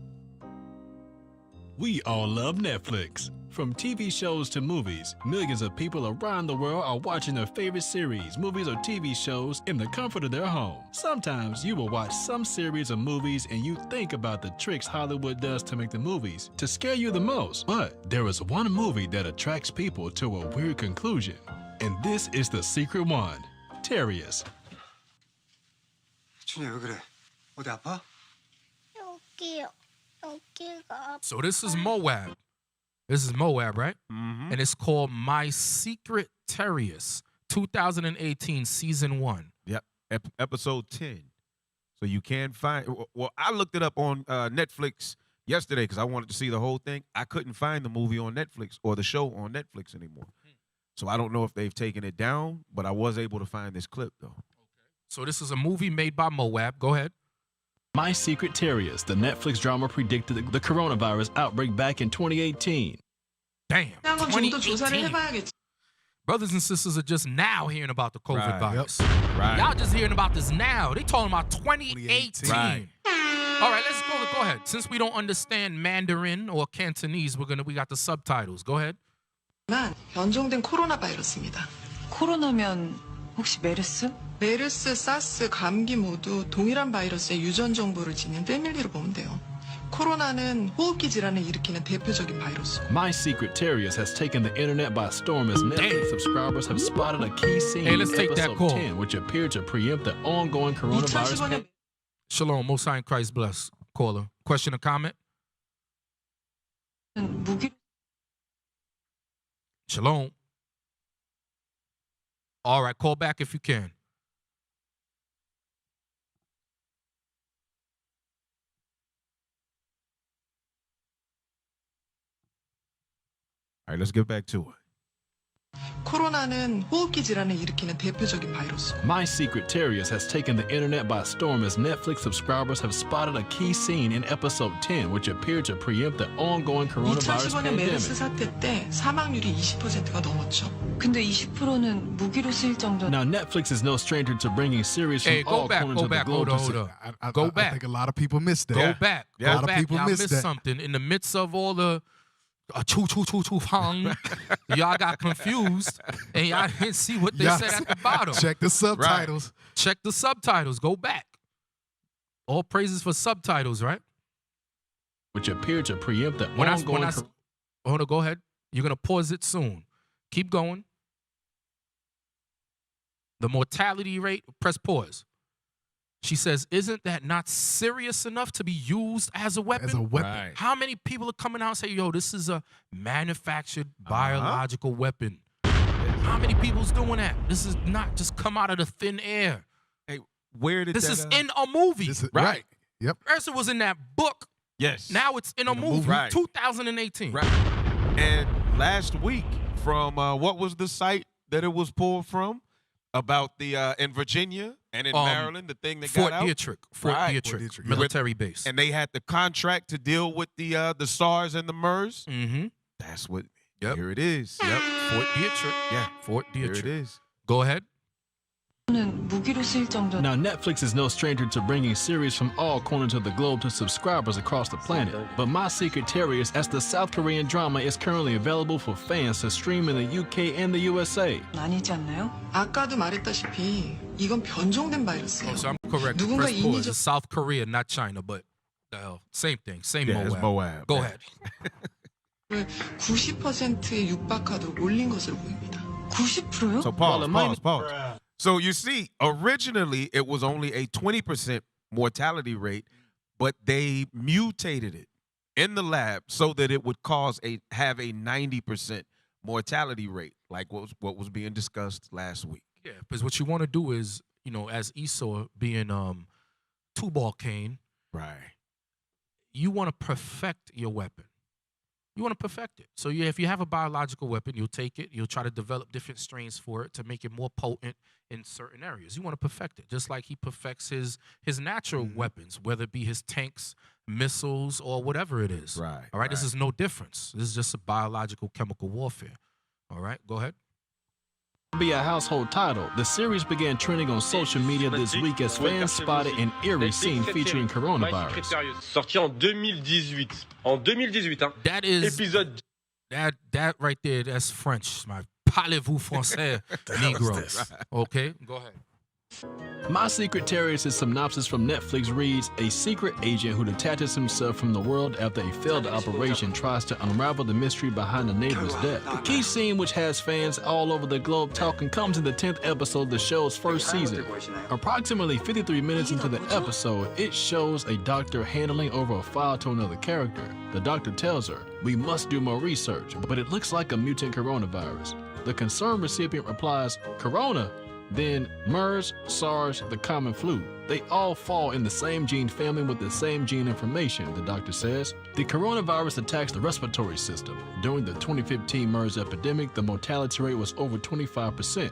We all love Netflix. From TV shows to movies, millions of people around the world are watching their favorite series, movies, or TV shows in the comfort of their home. Sometimes you will watch some series or movies and you think about the tricks Hollywood does to make the movies to scare you the most. But there is one movie that attracts people to a weird conclusion, and this is the secret one, Terrius. 준이야, 왜 그래? 어디 아파? 여기가. So this is Moab. This is Moab, right? And it's called My Secret Terrius, 2018, season 1. Yep, episode 10. So you can find. Well, I looked it up on Netflix yesterday because I wanted to see the whole thing. I couldn't find the movie on Netflix or the show on Netflix anymore. So I don't know if they've taken it down, but I was able to find this clip though. So this is a movie made by Moab. Go ahead. My Secret Terrius, the Netflix drama predicted the coronavirus outbreak back in 2018. Damn. 2018. Brothers and sisters are just now hearing about the COVID virus. Right. Y'all just hearing about this now. They talking about 2018. Right. All right, let's go ahead. Since we don't understand Mandarin or Cantonese, we got the subtitles. Go ahead. 변종된 코로나 바이러스입니다. 코로나면 혹시 메르스? 메르스, 사스, 감기 모두 동일한 바이러스의 유전 정보를 지닌 패밀리로 보면 돼요. 코로나는 호흡기 질환을 일으키는 대표적인 바이러스. My Secret Terriers has taken the internet by storm as Netflix subscribers have spotted a key scene in episode 10, which appeared to preempt the ongoing coronavirus pandemic. Shalom, Most High in Christ bless. Caller, question or comment? Shalom. All right, call back if you can. All right, let's get back to it. 코로나는 호흡기 질환을 일으키는 대표적인 바이러스. My Secret Terriers has taken the internet by storm as Netflix subscribers have spotted a key scene in episode 10, which appeared to preempt the ongoing coronavirus 2015년 메르스 pandemic. 사태 때 사망률이 20%가 넘었죠. 근데 20%는 무기로 쓰일 정도. Now, Netflix is no stranger to bringing series from all corners of the globe. Hold up. Go back. I think a lot of people missed that. Go back. A lot of back. people Y'all missed that. something in the midst of all the hung. Y'all got confused and y'all didn't see what they said at the bottom. Check the subtitles. Right. Check the subtitles. Go back. All praises for subtitles, right? Which appear to preempt the ongoing. Hold on, go ahead. You're gonna pause it soon. Keep going. The mortality rate. Press pause. She says, isn't that not serious enough to be used as a weapon? As a weapon. Right. How many people are coming out and say, yo, this is a manufactured biological weapon? How many people's doing that? This is not just come out of the thin air. Hey, where did this is in a movie? Right. Yep. First it was in that book. Yes. Now it's in a movie. Right. 2018. Right. And last week, from what was the site that it was pulled from? About the in Virginia and in Maryland, the thing that got out? Fort Detrick, military base. And they had the contract to deal with the SARS and the MERS. Mm-hmm. That's what, here it is. Yep, Fort Detrick. Yeah. Fort Detrick. Here it is. Go ahead. Now, Netflix is no stranger to bringing series from all corners of the globe to subscribers across the planet. But My Secret Terriers, as the South Korean drama, is currently available for fans to stream in the UK and the USA. 아니지 않나요? 아까도 말했다시피 이건 변종된 바이러스예요. So I'm correct. 누군가 Press pause. 인위적 It's South Korea, not China, but same thing. Same Yeah, Moab. it's Moab. Go Yeah. ahead. 90%에 육박하도록 올린 것으로 보입니다. 90%요? So pause. So you see, originally it was only a 20% mortality rate, but they mutated it in the lab so that it would have a 90% mortality rate, like what was being discussed last week. Yeah, because what you want to do is, as Esau being Tubal Cain, right? You want to perfect your weapon. You want to perfect it. So if you have a biological weapon, you'll take it, you'll try to develop different strains for it to make it more potent in certain areas. You want to perfect it, just like he perfects his natural weapons, whether it be his tanks, missiles, or whatever it is. Right. All right. This is no difference. This is just a biological chemical warfare. All right. Go ahead. Be a household title. The series began trending on social media this week as fans spotted an eerie scene featuring coronavirus. Sorti en 2018. En 2018, hein. That is épisode. That right there. That's French. My parlez-vous français, Negro. Okay, go ahead. My Secret Terriers' synopsis from Netflix reads, a secret agent who detaches himself from the world after a failed operation tries to unravel the mystery behind a neighbor's death. The key scene, which has fans all over the globe talking, comes in the 10th episode of the show's first season. Approximately 53 minutes into the episode, it shows a doctor handling over a file to another character. The doctor tells her, we must do more research, but it looks like a mutant coronavirus. The concerned recipient replies, Corona? Then MERS, SARS, the common flu. They all fall in the same gene family with the same gene information, the doctor says. The coronavirus attacks the respiratory system. During the 2015 MERS epidemic, the mortality rate was over 25%.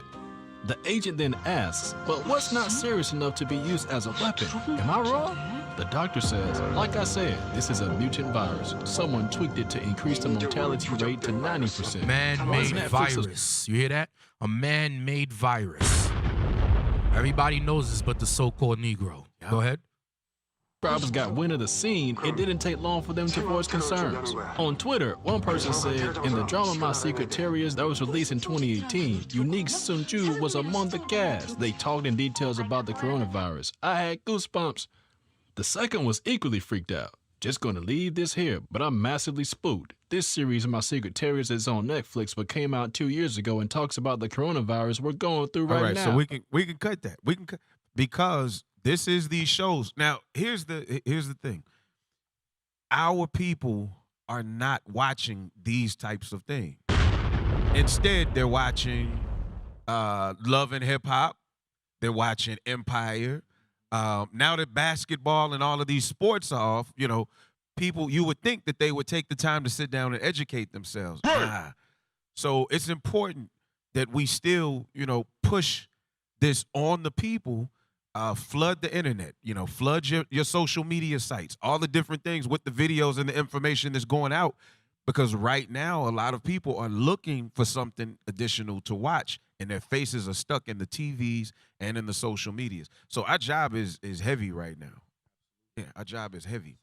The agent then asks, but what's not serious enough to be used as a weapon? Am I wrong? The doctor says, like I said, this is a mutant virus. Someone tweaked it to increase the mortality rate to 90%. Man-made virus. You hear that? A man-made virus. Everybody knows this but the so-called Negro. Go ahead. Subscribers got wind of the scene, it didn't take long for them to voice concerns. On Twitter, one person said, in the drama My Secret Terriers that was released in 2018, IUIC Sunju was among the cast. They talked in details about the coronavirus. I had goosebumps. The second was equally freaked out. Just gonna leave this here, but I'm massively spooked. This series, My Secret Terriers, is on Netflix, but came out 2 years ago and talks about the coronavirus we're going through right now. So we can cut that. We can cut, because this is these shows. Now, here's the thing. Our people are not watching these types of things. Instead, they're watching Love and Hip Hop. They're watching Empire. Now that basketball and all of these sports are off, you know, people, you would think that they would take the time to sit down and educate themselves. So it's important that we still, you know, push this on the people. Flood the internet, you know, flood your social media sites, all the different things with the videos and the information that's going out. Because right now, a lot of people are looking for something additional to watch, and their faces are stuck in the TVs and in the social medias. So our job is heavy right now. Yeah, our job is heavy.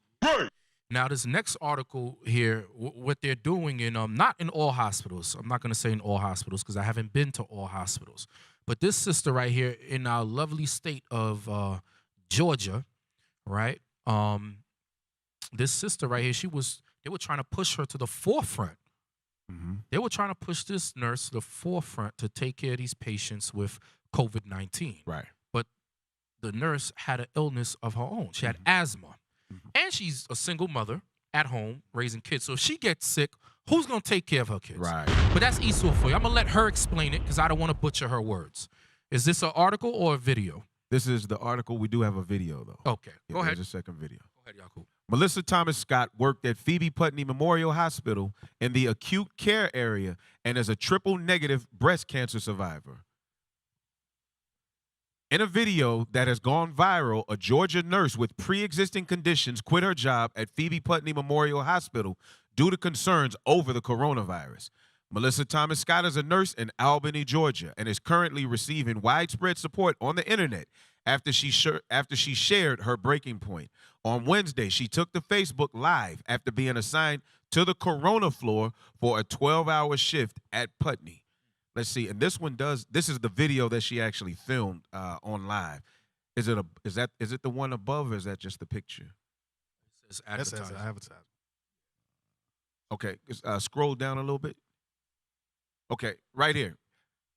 Now, this next article here, what they're doing in, not in all hospitals. I'm not going to say in all hospitals because I haven't been to all hospitals. But this sister right here in our lovely state of Georgia, right? This sister right here, they were trying to push her to the forefront. They were trying to push this nurse to the forefront to take care of these patients with COVID-19. Right. But the nurse had an illness of her own. She had asthma. And she's a single mother at home raising kids. So if she gets sick, who's going to take care of her kids? Right. But that's Esau for you. I'm going to let her explain it because I don't want to butcher her words. Is this an article or a video? This is the article. We do have a video, though. Okay. Go ahead. There's a second video. Go ahead, Yaku. Melissa Thomas Scott worked at Phoebe Putney Memorial Hospital in the acute care area and is a triple-negative breast cancer survivor. In a video that has gone viral, a Georgia nurse with pre-existing conditions quit her job at Phoebe Putney Memorial Hospital due to concerns over the coronavirus. Melissa Thomas Scott is a nurse in Albany, Georgia, and is currently receiving widespread support on the internet after she shared her breaking point. On Wednesday, she took to Facebook Live after being assigned to the Corona floor for a 12-hour shift at Putney. Let's see, and this is the video that she actually filmed on live. Is it the one above, or is that just the picture? It says advertising. Okay, scroll down a little bit. Okay, right here.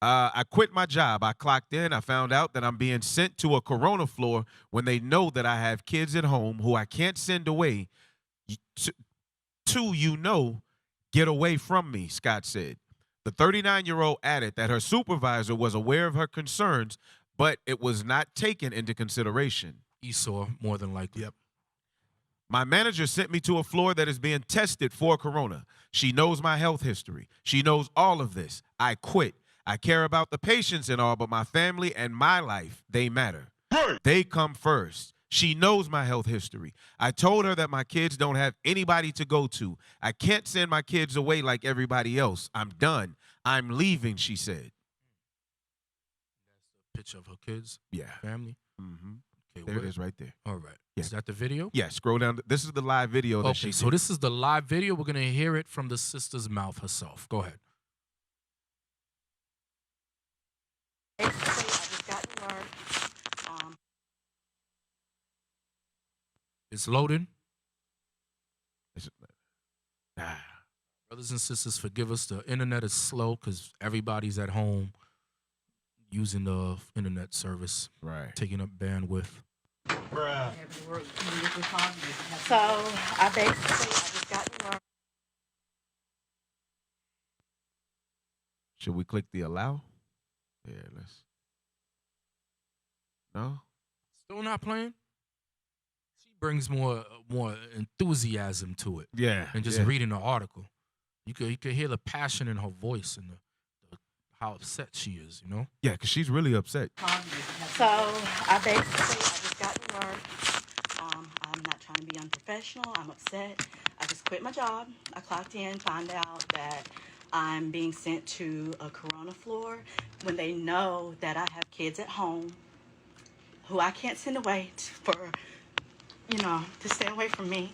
I quit my job. I clocked in. I found out that I'm being sent to a Corona floor when they know that I have kids at home who I can't send away. Get away from me, Scott said. The 39-year-old added that her supervisor was aware of her concerns, but it was not taken into consideration. Esau, more than likely. Yep. My manager sent me to a floor that is being tested for corona. She knows my health history. She knows all of this. I quit. I care about the patients and all, but my family and my life, they matter. They come first. She knows my health history. I told her that my kids don't have anybody to go to. I can't send my kids away like everybody else. I'm done. I'm leaving, she said. That's the picture of her kids? Yeah. Family? Mm-hmm. Okay, there it is right there. All right. Yeah. Is that the video? Yeah, scroll down. This is the live video that she did. So this is the live video. We're going to hear it from the sister's mouth herself. Go ahead. Basically, I just got to work. It's loading. Brothers and sisters, forgive us. The internet is slow because everybody's at home using the internet service. Right. Taking up bandwidth. Bruh. So I just got to work. Should we click the allow? Yeah, let's. No? Still not playing? She brings more enthusiasm to it. Yeah. Than just reading the article. You could hear the passion in her voice and how upset she is, you know? Yeah, because she's really upset. So I just got to work. I to be unprofessional. I'm upset. I just quit my job. I clocked in, found out that I'm being sent to a Corona floor when they know that I have kids at home who I can't send away to stay away from me.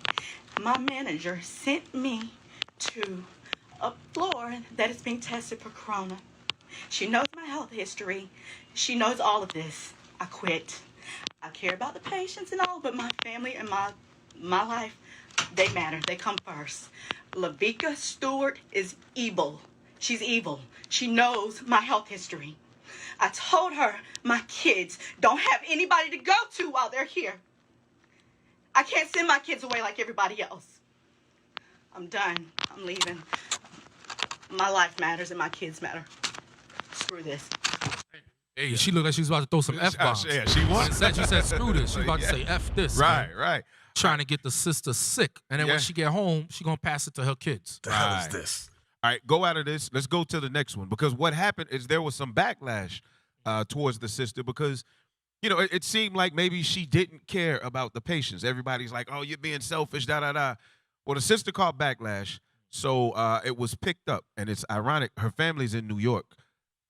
My manager sent me to a floor that is being tested for Corona. She knows my health history. She knows all of this. I quit. I care about the patients and all, but my family and my life, they matter. They come first. Lavika Stewart is evil. She's evil. She knows my health history. I told her my kids don't have anybody to go to while they're here. I can't send my kids away like everybody else. I'm done. I'm leaving. My life matters and my kids matter. Screw this. Hey, she looked like she was about to throw some F-bombs. Yeah, she was. She said, screw this. She's about to say F this. Right, man. right. Trying to get the sister sick. And then when she get home, she going to pass it to her kids. The hell is this? All right, go out of this. Let's go to the next one. Because what happened is there was some backlash towards the sister because, it seemed like maybe she didn't care about the patients. Everybody's like, oh, you're being selfish, da-da-da. Well, the sister caught backlash, so it was picked up. And it's ironic. Her family's in New York.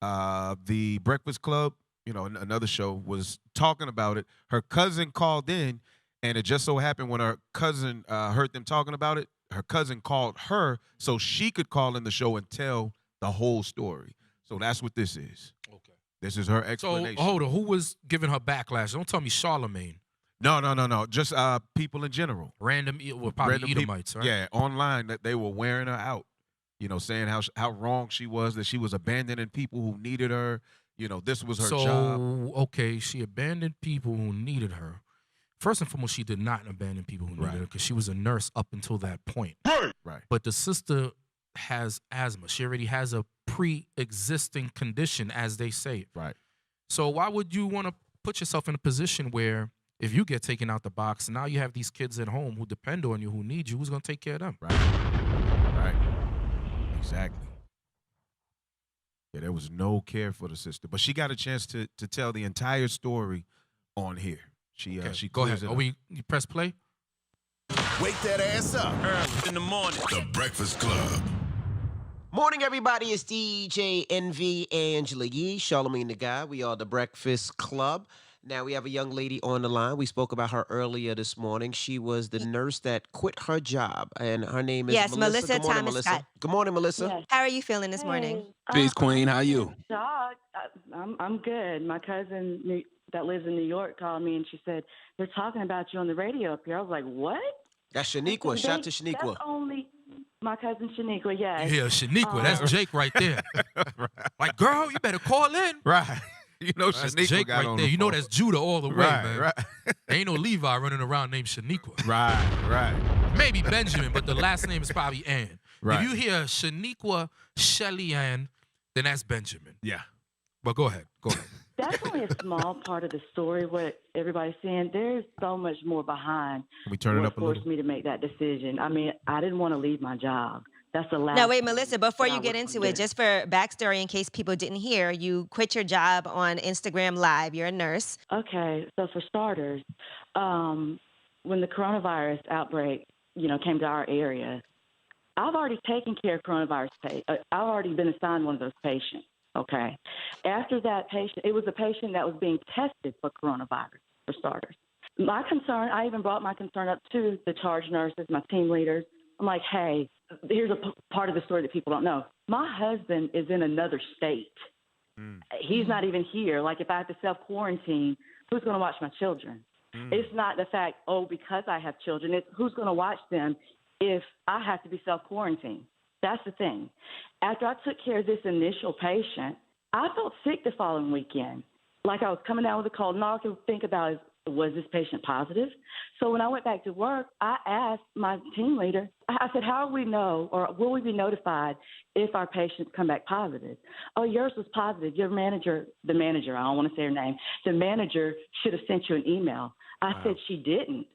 The Breakfast Club, another show, was talking about it. Her cousin called in, and it just so happened when her cousin heard them talking about it, her cousin called her so she could call in the show and tell the whole story. So that's what this is. Okay. This is her explanation. So, hold on. Who was giving her backlash? Don't tell me Charlemagne. No. Just people in general. Probably Edomites, right? Yeah, online that they were wearing her out. Saying how wrong she was, that she was abandoning people who needed her. This was her job. So, okay, she abandoned people who needed her. First and foremost, she did not abandon people who needed her because she was a nurse up until that point. Right. But the sister has asthma. She already has a pre-existing condition, as they say. Right. So why would you want to put yourself in a position where if you get taken out the box, now you have these kids at home who depend on you, who need you, who's going to take care of them? Right. Exactly. Yeah, there was no care for the sister, but she got a chance to tell the entire story on here. She Go ahead. You press play? Wake that ass up early in the morning. The Breakfast Club. Morning, everybody. It's DJ NV Angela Yee, Charlemagne the Guy. We are the Breakfast Club. Now, we have a young lady on the line. We spoke about her earlier this morning. She was the nurse that quit her job, and her name is Melissa. Melissa Good morning, Thomas Melissa. Scott. Good morning, Melissa. Yes. How are you feeling this morning? Peace, Queen. How you? Shocked. I'm good. My cousin that lives in New York called me, and she said, they're talking about you on the radio up here. I was like, what? That's Shaniqua. Shout out to Shaniqua. That's only my cousin Shaniqua, yes. Yeah, Shaniqua. That's Jake right there. Like, girl, you better call in. Right. That's Shaniqua Jake got right on there. the You know phone. that's Judah all the way, man. Right. Ain't no Levi running around named Shaniqua. Right. Maybe Benjamin, but the last name is probably Ann. Right. If you hear Shaniqua Shelly Ann, then that's Benjamin. Yeah. But go ahead. That's only a small part of the story, what everybody's saying. There's so much more behind Can we turn it up a what forced little? me to make that decision. I mean, I didn't want to leave my job. That's the last. No, wait, Melissa, before that you I get was into gonna it, do. just for backstory in case people didn't hear, you quit your job on Instagram Live. You're a nurse. Okay, so for starters, when the coronavirus outbreak, came to our area, I've already taken care of coronavirus I've already been assigned one of those patients. Okay. After that patient, it was a patient that was being tested for coronavirus, for starters. My concern, I even brought my concern up to the charge nurses, my team leaders. I'm like, hey, here's a part of the story that people don't know. My husband is in another state. He's not even here. Like, if I have to self-quarantine, who's going to watch my children? It's not the fact, because I have children. It's who's going to watch them if I have to be self-quarantined. That's the thing. After I took care of this initial patient, I felt sick the following weekend. Like I was coming down with a cold. And all I could think about is, was this patient positive? So when I went back to work, I asked my team leader, I said, how will we know, or will we be notified if our patients come back positive? Oh, yours was positive. Your manager, I don't want to say her name, the manager should have sent you an email. I said she didn't.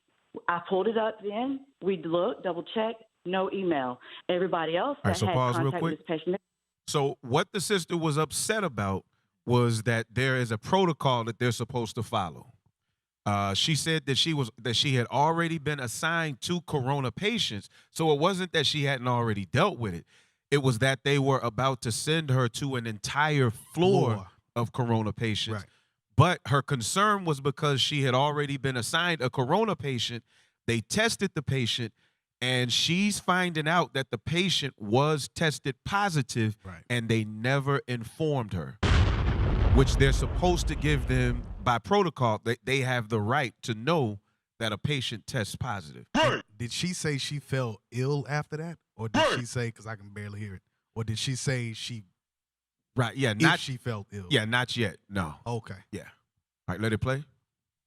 I pulled it up then. We looked, double-checked. No email. Everybody else All right, that so had pause real contact with quick. this patient. So what the sister was upset about was that there is a protocol that they're supposed to follow. She said that she had already been assigned to Corona patients, so it wasn't that she hadn't already dealt with it. It was that they were about to send her to an entire floor of Corona patients. Right. But her concern was because she had already been assigned a Corona patient. They tested the patient, and she's finding out that the patient was tested positive, and they never informed her, which they're supposed to give them by protocol. They have the right to know that a patient tests positive. Did she say she felt ill after that? Or did she say, because I can barely hear it, or did she say she... Right, yeah. If she felt ill? Yeah, not yet, no. Okay. Yeah. All right, let it play.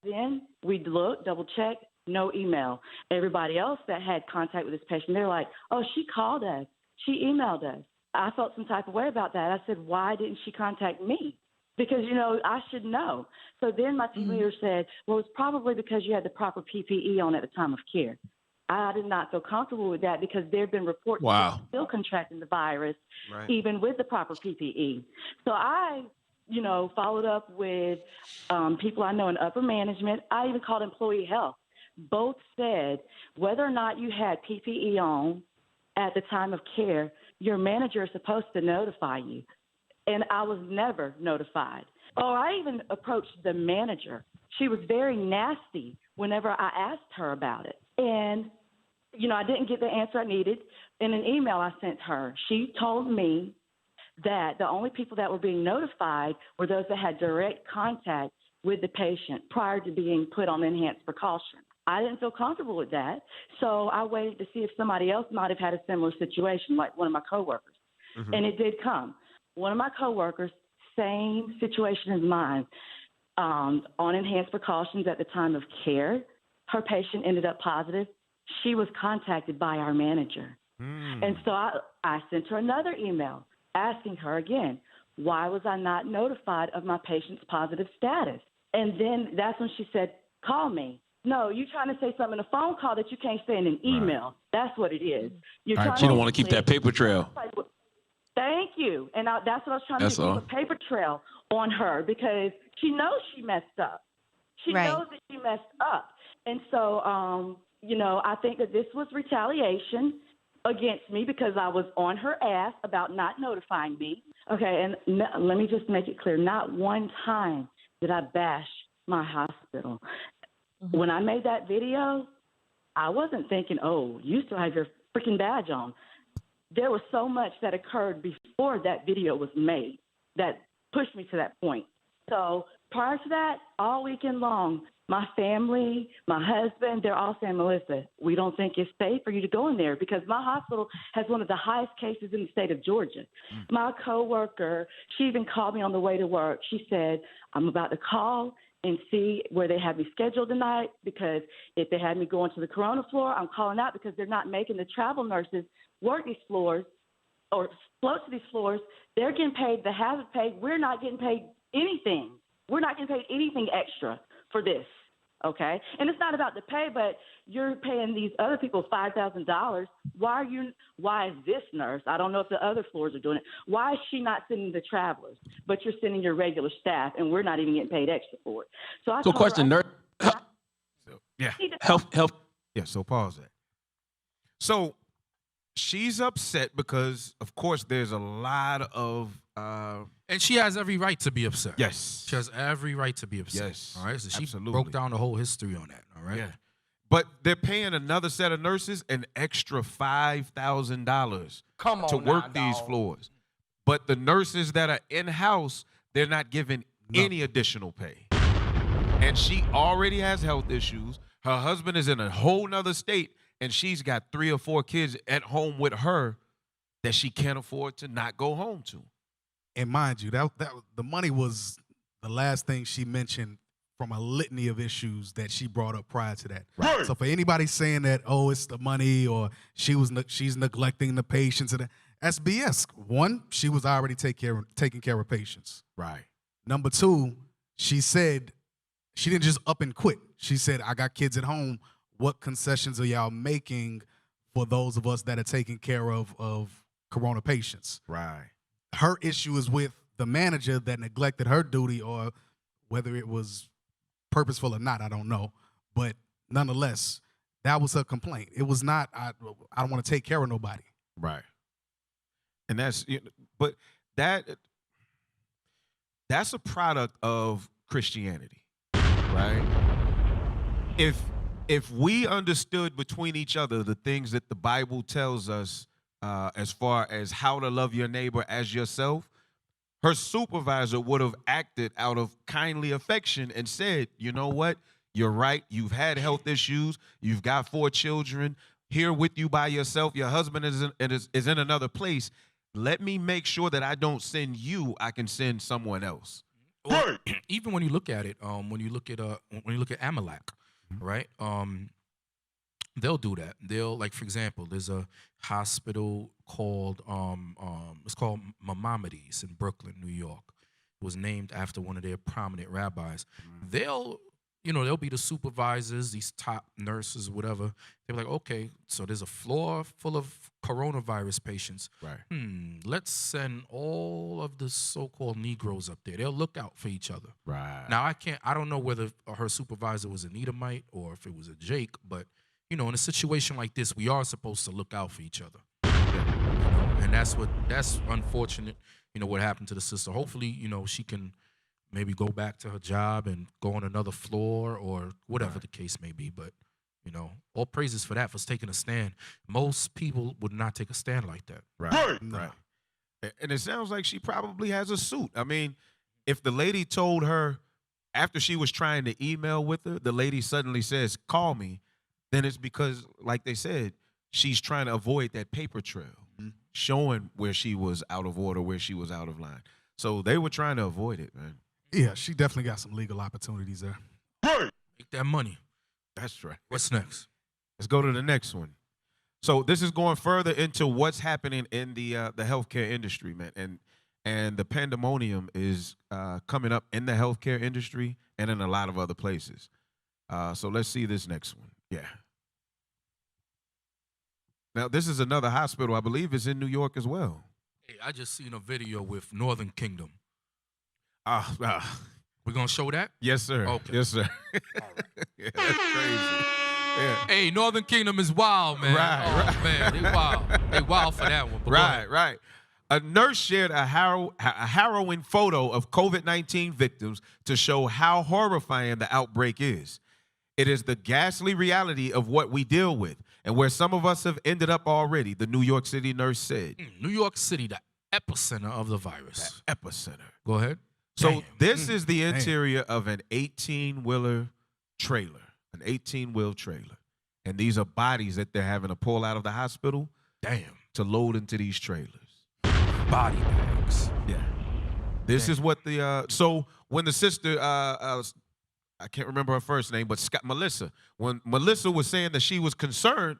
Then we looked, double checked, no email. Everybody else that had contact with this patient, they're like, oh, she called us. She emailed us. I felt some type of way about that. I said, why didn't she contact me? Because, I should know. So then my team leader said, well, it's probably because you had the proper PPE on at the time of care. I did not feel comfortable with that because there have been reports of still contracting the virus, even with the proper PPE. So I, followed up with people I know in upper management. I even called employee health. Both said whether or not you had PPE on at the time of care, your manager is supposed to notify you. And I was never notified. Or I even approached the manager. She was very nasty whenever I asked her about it. And, I didn't get the answer I needed. In an email I sent her, she told me that the only people that were being notified were those that had direct contact with the patient prior to being put on enhanced precaution. I didn't feel comfortable with that, so I waited to see if somebody else might have had a similar situation, like one of my coworkers. And it did come. One of my coworkers, same situation as mine, on enhanced precautions at the time of care. Her patient ended up positive. She was contacted by our manager. And so I sent her another email asking her again, why was I not notified of my patient's positive status? And then that's when she said, call me. No, you're trying to say something in a phone call that you can't say in an email. That's what it is. You're trying She don't want to keep that paper trail. Thank you. And that's what I was trying to do, keep a paper trail on her because she knows she messed up. She knows that she messed up. And so, I think that this was retaliation against me because I was on her ass about not notifying me. Okay, and let me just make it clear. Not one time did I bash my hospital. When I made that video, I wasn't thinking, oh, you still have your freaking badge on. There was so much that occurred before that video was made that pushed me to that point. So prior to that, all weekend long, my family, my husband, they're all saying, Melissa, we don't think it's safe for you to go in there because my hospital has one of the highest cases in the state of Georgia. My coworker, she even called me on the way to work. She said, I'm about to call and see where they have me scheduled tonight because if they had me going to the Corona floor, I'm calling out because they're not making the travel nurses work these floors or float to these floors. They're getting paid the hazard pay. We're not getting paid anything. We're not getting paid anything extra for this, okay? And it's not about the pay, but you're paying these other people $5,000. Why is this nurse? I don't know if the other floors are doing it. Why is she not sending the travelers, but you're sending your regular staff, and we're not even getting paid extra for it? So question, nurse. Yeah. Health. Yeah, so pause that. So she's upset because, of course, there's a lot of... and she has every right to be upset. Yes. She has every right to be upset. Yes. All right? So she absolutely. broke down the whole history on that. All right? Yeah. But they're paying another set of nurses an extra $5,000 to work these floors. But the nurses that are in-house, they're not given any additional pay. And she already has health issues. Her husband is in a whole nother state, and she's got 3 or 4 kids at home with her that she can't afford to not go home to. And mind you, that the money was the last thing she mentioned from a litany of issues that she brought up prior to that. Right. So for anybody saying that, oh, it's the money or she's neglecting the patients, and that's BS. One, she was already taking care of patients. Right. Number 2, she said she didn't just up and quit. She said, I got kids at home. What concessions are y'all making for those of us that are taking care of Corona patients? Right. Her issue is with the manager that neglected her duty, or whether it was purposeful or not, I don't know. But nonetheless, that was a complaint. It was not, I don't want to take care of nobody. Right. And that's, but that's a product of Christianity, right? If we understood between each other the things that the Bible tells us as far as how to love your neighbor as yourself, her supervisor would have acted out of kindly affection and said, you know what? You're right. You've had health issues. You've got 4 children here with you by yourself. Your husband is in another place. Let me make sure that I don't send you. I can send someone else. Or even when you look at it, when you look at Amalek, right? They'll do that. They'll, like, for example, there's a hospital called it's called Maimonides in Brooklyn, New York. It was named after one of their prominent rabbis. They'll be the supervisors, these top nurses, whatever. They're like, okay, so there's a floor full of coronavirus patients. Right. Let's send all of the so-called Negroes up there. They'll look out for each other. Right. Now, I don't know whether her supervisor was an Edomite or if it was a Jake, but, in a situation like this, we are supposed to look out for each other. And that's unfortunate, what happened to the sister. Hopefully, she can maybe go back to her job and go on another floor or whatever the case may be. But, all praises for that, for taking a stand. Most people would not take a stand like that. Right. And it sounds like she probably has a suit. I mean, if the lady told her after she was trying to email with her, the lady suddenly says, call me, then it's because, like they said, she's trying to avoid that paper trail, showing where she was out of order, where she was out of line. So they were trying to avoid it, man. Yeah, she definitely got some legal opportunities there. Make that money. That's right. What's next? Let's go to the next one. So this is going further into what's happening in the healthcare industry, man. And the pandemonium is coming up in the healthcare industry and in a lot of other places. So let's see this next one. Yeah. Now, this is another hospital. I believe it's in New York as well. Hey, I just seen a video with Northern Kingdom. We're going to show that? Yes, sir. Okay. Yes, sir. Yeah, that's crazy. Yeah. Hey, Northern Kingdom is wild, man. Right. Man, they wild. They wild for that one. But Right. A nurse shared a harrowing photo of COVID-19 victims to show how horrifying the outbreak is. It is the ghastly reality of what we deal with and where some of us have ended up already, the New York City nurse said. New York City, the epicenter of the virus. The epicenter. Go ahead. So this is the interior of an 18-wheeler trailer, an 18-wheel trailer. And these are bodies that they're having to pull out of the hospital to load into these trailers. Body bags. Yeah. This is what so when the sister, I can't remember her first name, but Melissa, when Melissa was saying that she was concerned,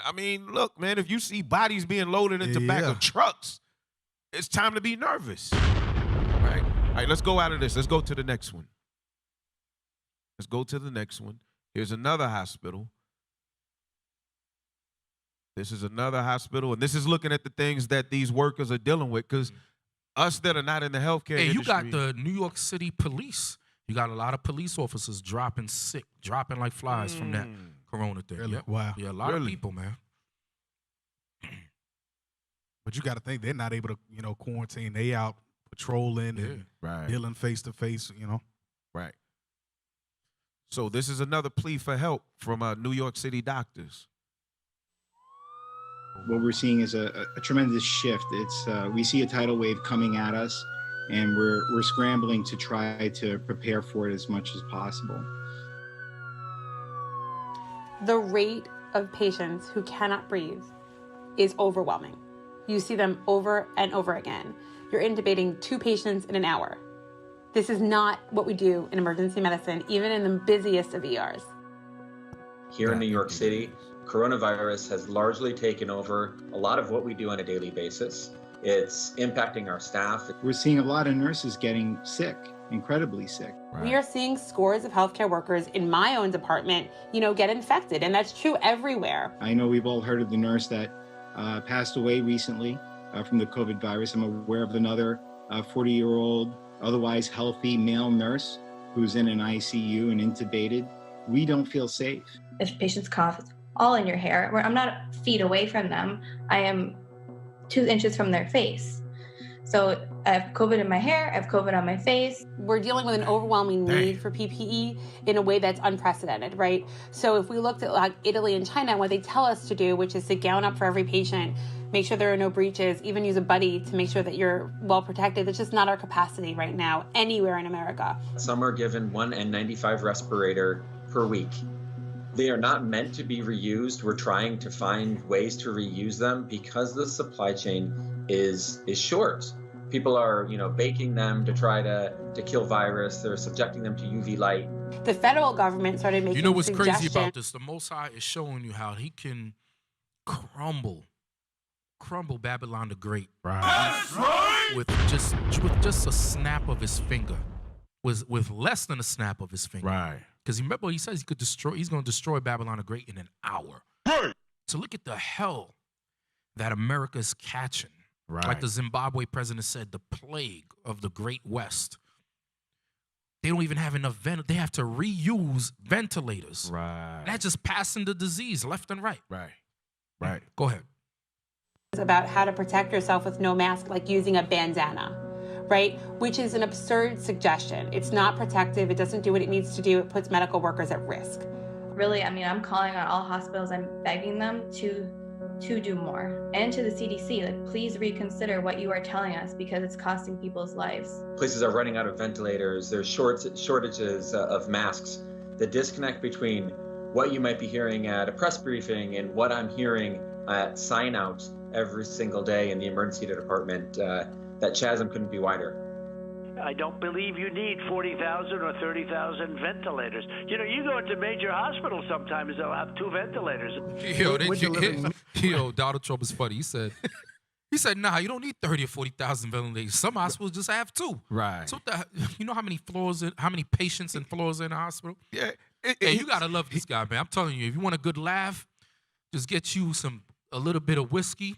I mean, look, man, if you see bodies being loaded into back of trucks, it's time to be nervous. Right? All right, let's go out of this. Let's go to the next one. Let's go to the next one. Here's another hospital. This is another hospital, and this is looking at the things that these workers are dealing with, because us that are not in the healthcare industry. You got the New York City police. You got a lot of police officers dropping like flies from that corona thing. Really? Yep. Wow. Yeah, a lot of people, man. But you got to think they're not able to, quarantine. They out patrolling and dealing face to face, Right. So this is another plea for help from New York City doctors. What we're seeing is a tremendous shift. We see a tidal wave coming at us, and we're scrambling to try to prepare for it as much as possible. The rate of patients who cannot breathe is overwhelming. You see them over and over again. You're intubating 2 patients in an hour. This is not what we do in emergency medicine, even in the busiest of ERs. Here in New York City, coronavirus has largely taken over a lot of what we do on a daily basis. It's impacting our staff. We're seeing a lot of nurses getting sick, incredibly sick. We are seeing scores of healthcare workers in my own department, get infected, and that's true everywhere. I know we've all heard of the nurse that passed away recently from the COVID virus. I'm aware of another 40-year-old, otherwise healthy male nurse who's in an ICU and intubated, we don't feel safe. If patients cough, it's all in your hair. I'm not feet away from them. I am 2 inches from their face. So I have COVID in my hair, I have COVID on my face. We're dealing with an overwhelming need for PPE in a way that's unprecedented, right? So if we looked at like Italy and China, what they tell us to do, which is to gown up for every patient, make sure there are no breaches, even use a buddy to make sure that you're well protected. It's just not our capacity right now anywhere in America. Some are given 1 N95 respirator per week. They are not meant to be reused. We're trying to find ways to reuse them because the supply chain is short. People are, baking them to try to kill virus. They're subjecting them to UV light. The federal government started making You know what's crazy suggestions. about this? The Most High is showing you how he can crumble Babylon the Great. Right. With just a snap of his finger. With less than a snap of his finger. Right. Because remember, he says he's going to destroy Babylon the Great in an hour. Right. So look at the hell that America is catching. Right. Like the Zimbabwe president said, the plague of the Great West. They don't even have enough they have to reuse ventilators. Right. That's just passing the disease left and right. Right. Go ahead. It's about how to protect yourself with no mask, like using a bandana, right? Which is an absurd suggestion. It's not protective. It doesn't do what it needs to do. It puts medical workers at risk. Really, I'm calling on all hospitals. I'm begging them to do more. And to the CDC, like, please reconsider what you are telling us because it's costing people's lives. Places are running out of ventilators. There's shortages of masks. The disconnect between what you might be hearing at a press briefing and what I'm hearing at sign-out every single day in the emergency department, that chasm couldn't be wider. I don't believe you need 40,000 or 30,000 ventilators. You go into major hospitals sometimes, they'll have 2 ventilators. Donald Trump is funny. He said, nah, you don't need 30 or 40,000 ventilators. Some hospitals just have 2. Right. So you know how many patients and floors in a hospital? Yeah. You got to love this guy, man. I'm telling you, if you want a good laugh, just get you a little bit of whiskey,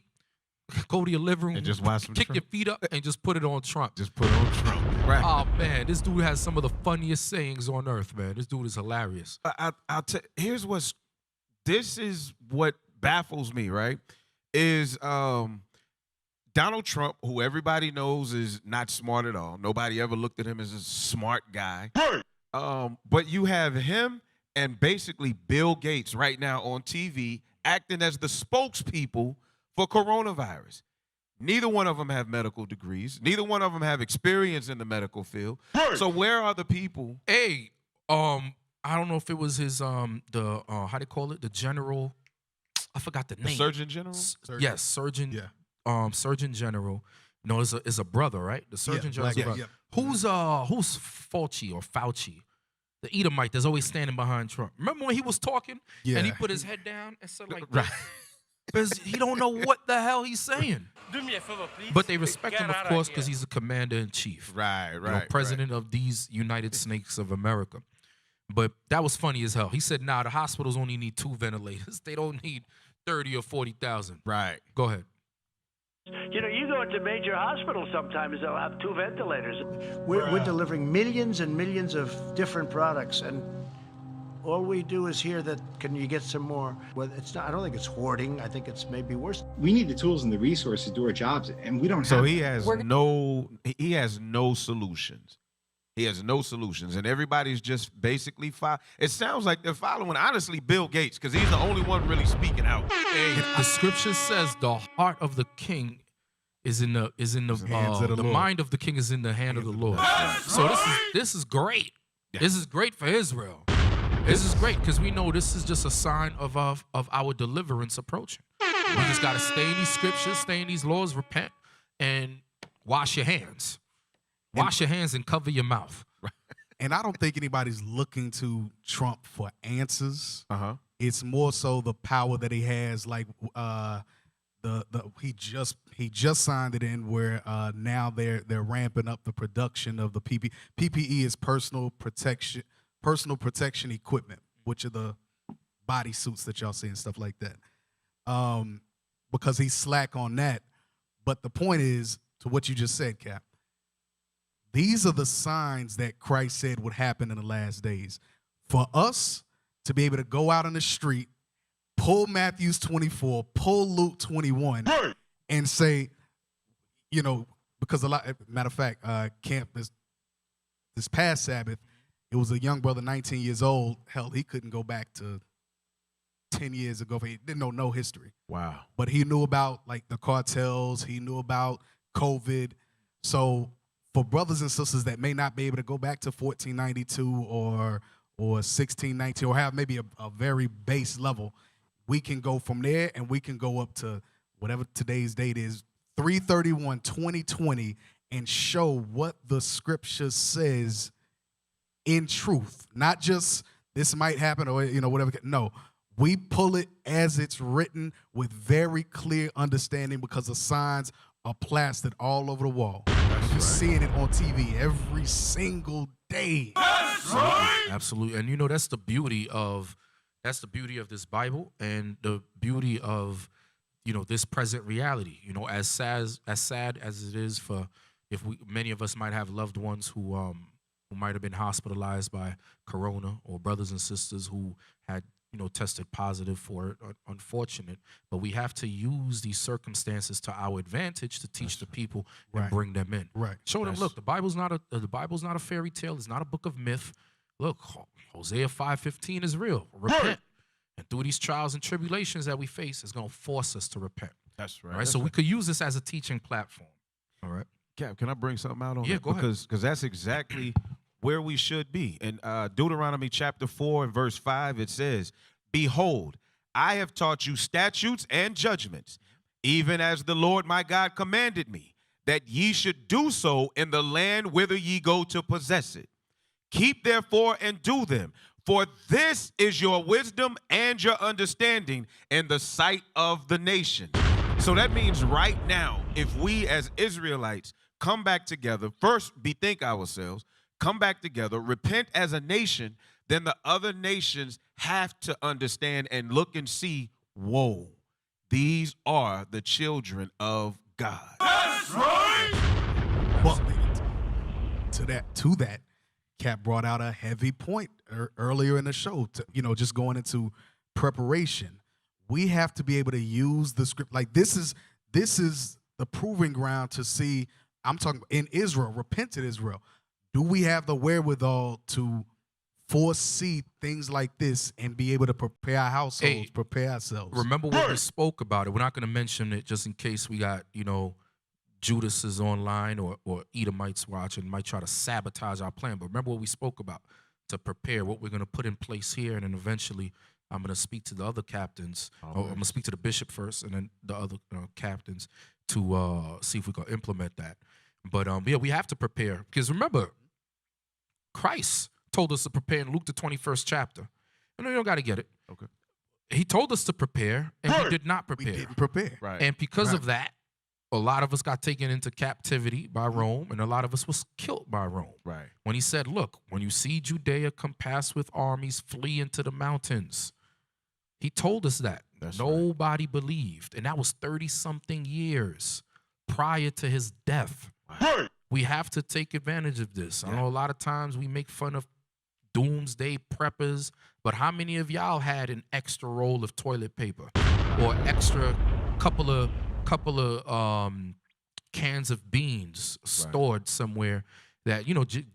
go to your living room, and just watch some kick Trump. your feet up, and just put it on Trump. Just put it on Trump. Right. Oh, man, this dude has some of the funniest sayings on earth, man. This dude is hilarious. This is what baffles me, right? Is Donald Trump, who everybody knows is not smart at all. Nobody ever looked at him as a smart guy. Right. But you have him and basically Bill Gates right now on TV acting as the spokespeople for coronavirus. Neither one of them have medical degrees. Neither one of them have experience in the medical field. Right. So where are the people? Hey, I don't know if it was his how do you call it? The general. I forgot the name. The Surgeon General. Yes, Surgeon. Yeah. Surgeon General. No, is a brother, right? The Surgeon General. Yeah. Who's Fauci or Fauci? The Edomite that's always standing behind Trump. Remember when he was talking and he put his head down and said like, right. Because he don't know what the hell he's saying. But they respect him, of course, because he's a commander-in-chief. Right. President of these United Snakes of America. But that was funny as hell. He said, nah, the hospitals only need 2 ventilators. They don't need 30 or 40,000. Right. Go ahead. You go into major hospitals sometimes, they'll have 2 ventilators. We're delivering millions and millions of different products, and all we do is hear that, can you get some more? Well, it's not. I don't think it's hoarding. I think it's maybe worse. We need the tools and the resources to do our jobs, and we don't have. So he has no solutions. He has no solutions, and everybody's just basically it sounds like they're following, honestly, Bill Gates, because he's the only one really speaking out. Hey, the scripture says the heart of the king is in the mind of the king is in the hand of the Lord. So this is great. Yeah. This is great for Israel. This is great because we know this is just a sign of our deliverance approaching. We just got to stay in these scriptures, stay in these laws, repent, and wash your hands. Wash your hands and cover your mouth. And I don't think anybody's looking to Trump for answers. It's more so the power that he has. Like he just signed it in where now they're ramping up the production of the PPE. PPE is personal protection equipment, which are the body suits that y'all see and stuff like that. Because he's slack on that. But the point is, to what you just said, Cap, these are the signs that Christ said would happen in the last days. For us to be able to go out on the street, pull Matthew 24, pull Luke 21, and say, you know, because matter of fact, camp this past Sabbath, it was a young brother, 19 years old. Hell, he couldn't go back to 10 years ago. He didn't know no history. Wow. But he knew about like the cartels. He knew about COVID. So for brothers and sisters that may not be able to go back to 1492 or 1619 or have maybe a very base level, we can go from there and we can go up to whatever today's date is, 3/31/2020, and show what the scripture says in truth, not just this might happen or whatever. No, we pull it as it's written with very clear understanding because the signs are plastered all over the wall. You're seeing it on TV every single day. Absolutely. And that's the beauty of this Bible and the beauty of this present reality. As sad as it is for many of us might have loved ones who might have been hospitalized by Corona, or brothers and sisters who had tested positive for it. Unfortunate, but we have to use these circumstances to our advantage to teach the people and bring them in. Right. Show them, look, the Bible's not a fairy tale. It's not a book of myth. Look, Hosea 5:15 is real. Repent. And through these trials and tribulations that we face, it's going to force us to repent. That's right. All right. So we could use this as a teaching platform. All right. Cap, can I bring something out on that? Go ahead. Because that's exactly where we should be. In Deuteronomy chapter 4 and verse 5, it says, "Behold, I have taught you statutes and judgments, even as the Lord my God commanded me, that ye should do so in the land whither ye go to possess it. Keep therefore and do them, for this is your wisdom and your understanding in the sight of the nation." So that means right now, if we as Israelites come back together, first bethink ourselves, come back together, repent as a nation, then the other nations have to understand and look and see, whoa, these are the children of God. That's right. Well, to that, Cap brought out a heavy point earlier in the show. Just going into preparation, we have to be able to use the script. Like this is the proving ground to see. I'm talking in Israel, repentant Israel. Do we have the wherewithal to foresee things like this and be able to prepare our households, prepare ourselves? Remember when we spoke about it. We're not going to mention it just in case we got, Judas is online or Edomites watching, might try to sabotage our plan. But remember what we spoke about to prepare, what we're going to put in place here. And then eventually I'm going to speak to the other captains. I'm going to speak to the bishop first and then the other captains to see if we can implement that. But we have to prepare because remember, Christ told us to prepare in Luke the 21st chapter. I know you don't got to get it. Okay. He told us to prepare, and we did not prepare. We didn't prepare. Right. And because of that, a lot of us got taken into captivity by Rome, and a lot of us was killed by Rome. Right. When he said, look, when you see Judea compassed with armies, flee into the mountains. He told us that. Nobody believed. And that was 30-something years prior to his death. Right. We have to take advantage of this. I know a lot of times we make fun of doomsday preppers, but how many of y'all had an extra roll of toilet paper or extra couple of cans of beans stored somewhere that,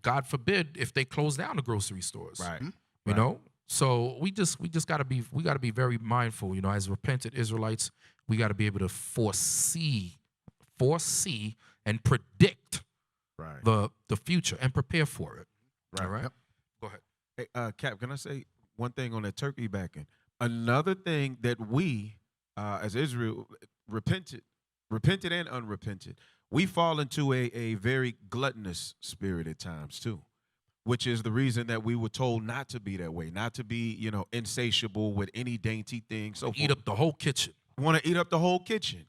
God forbid if they close down the grocery stores. Right. You know? So we just gotta be very mindful, as repentant Israelites, we gotta be able to foresee and predict the future and prepare for it. Right. All right. Yep. Go ahead. Hey, Cap, can I say one thing on that turkey backing? Another thing that we, as Israel, repented and unrepented, we fall into a very gluttonous spirit at times too, which is the reason that we were told not to be that way, not to be, insatiable with any dainty thing. So eat up the whole kitchen. Want to eat up the whole kitchen.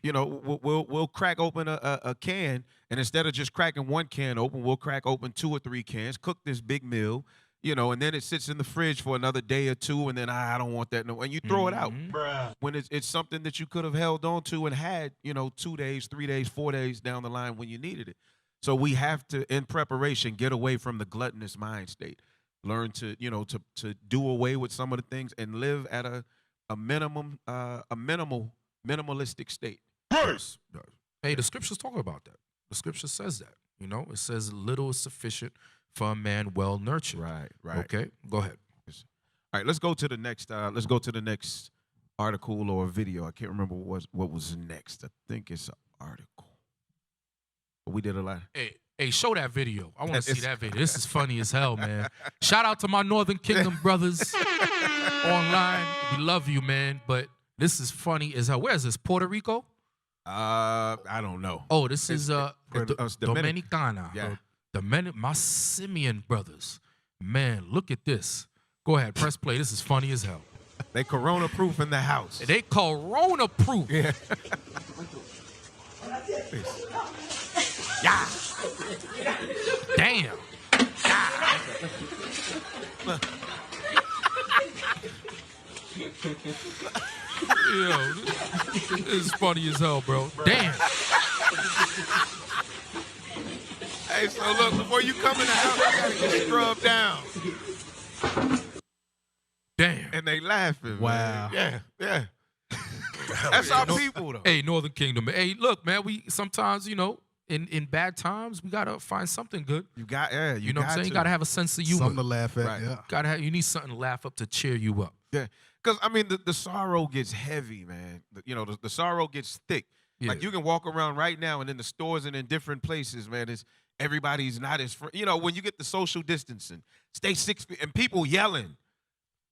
We'll crack open a can, and instead of just cracking one can open, we'll crack open 2 or 3 cans, cook this big meal, and then it sits in the fridge for another day or 2, and then I don't want that no, and you throw it out. When it's something that you could have held on to and had, 2 days, 3 days, 4 days down the line when you needed it. So we have to, in preparation, get away from the gluttonous mind state. Learn to, to do away with some of the things and live at a minimalistic state. Yes. Hey, the scriptures talk about that. The scripture says that. It says little is sufficient for a man well nurtured. Right. Okay, go ahead. All right, let's go to the next. Let's go to the next article or video. I can't remember what was next. I think it's an article. But we did a lot. Hey, show that video. I want to see that video. This is funny as hell, man. Shout out to my Northern Kingdom brothers online. We love you, man. But this is funny as hell. Where is this? Puerto Rico? I don't know. Oh, this is Dominicana. Yeah. My Simeon brothers. Man, look at this. Go ahead, press play. This is funny as hell. They Corona proof in the house. They Corona proof. Yeah. Yeah. Damn. Yo, this is funny as hell, bro. Damn. Hey, so look, before you come in the house, you gotta get scrubbed down. Damn. And they laughing. Wow. Man. Yeah. That's our people, though. Hey, Northern Kingdom. Hey, look, man, we sometimes, in bad times, we gotta find something good. You know what I'm saying? You gotta have a sense of humor. Something to laugh at. Right. Yeah. You need something to laugh up to cheer you up. Yeah. Because, I mean, the sorrow gets heavy, man. The sorrow gets thick. Yeah. Like, you can walk around right now and in the stores and in different places, man, everybody's not as when you get the social distancing, stay 6 feet, and people yelling.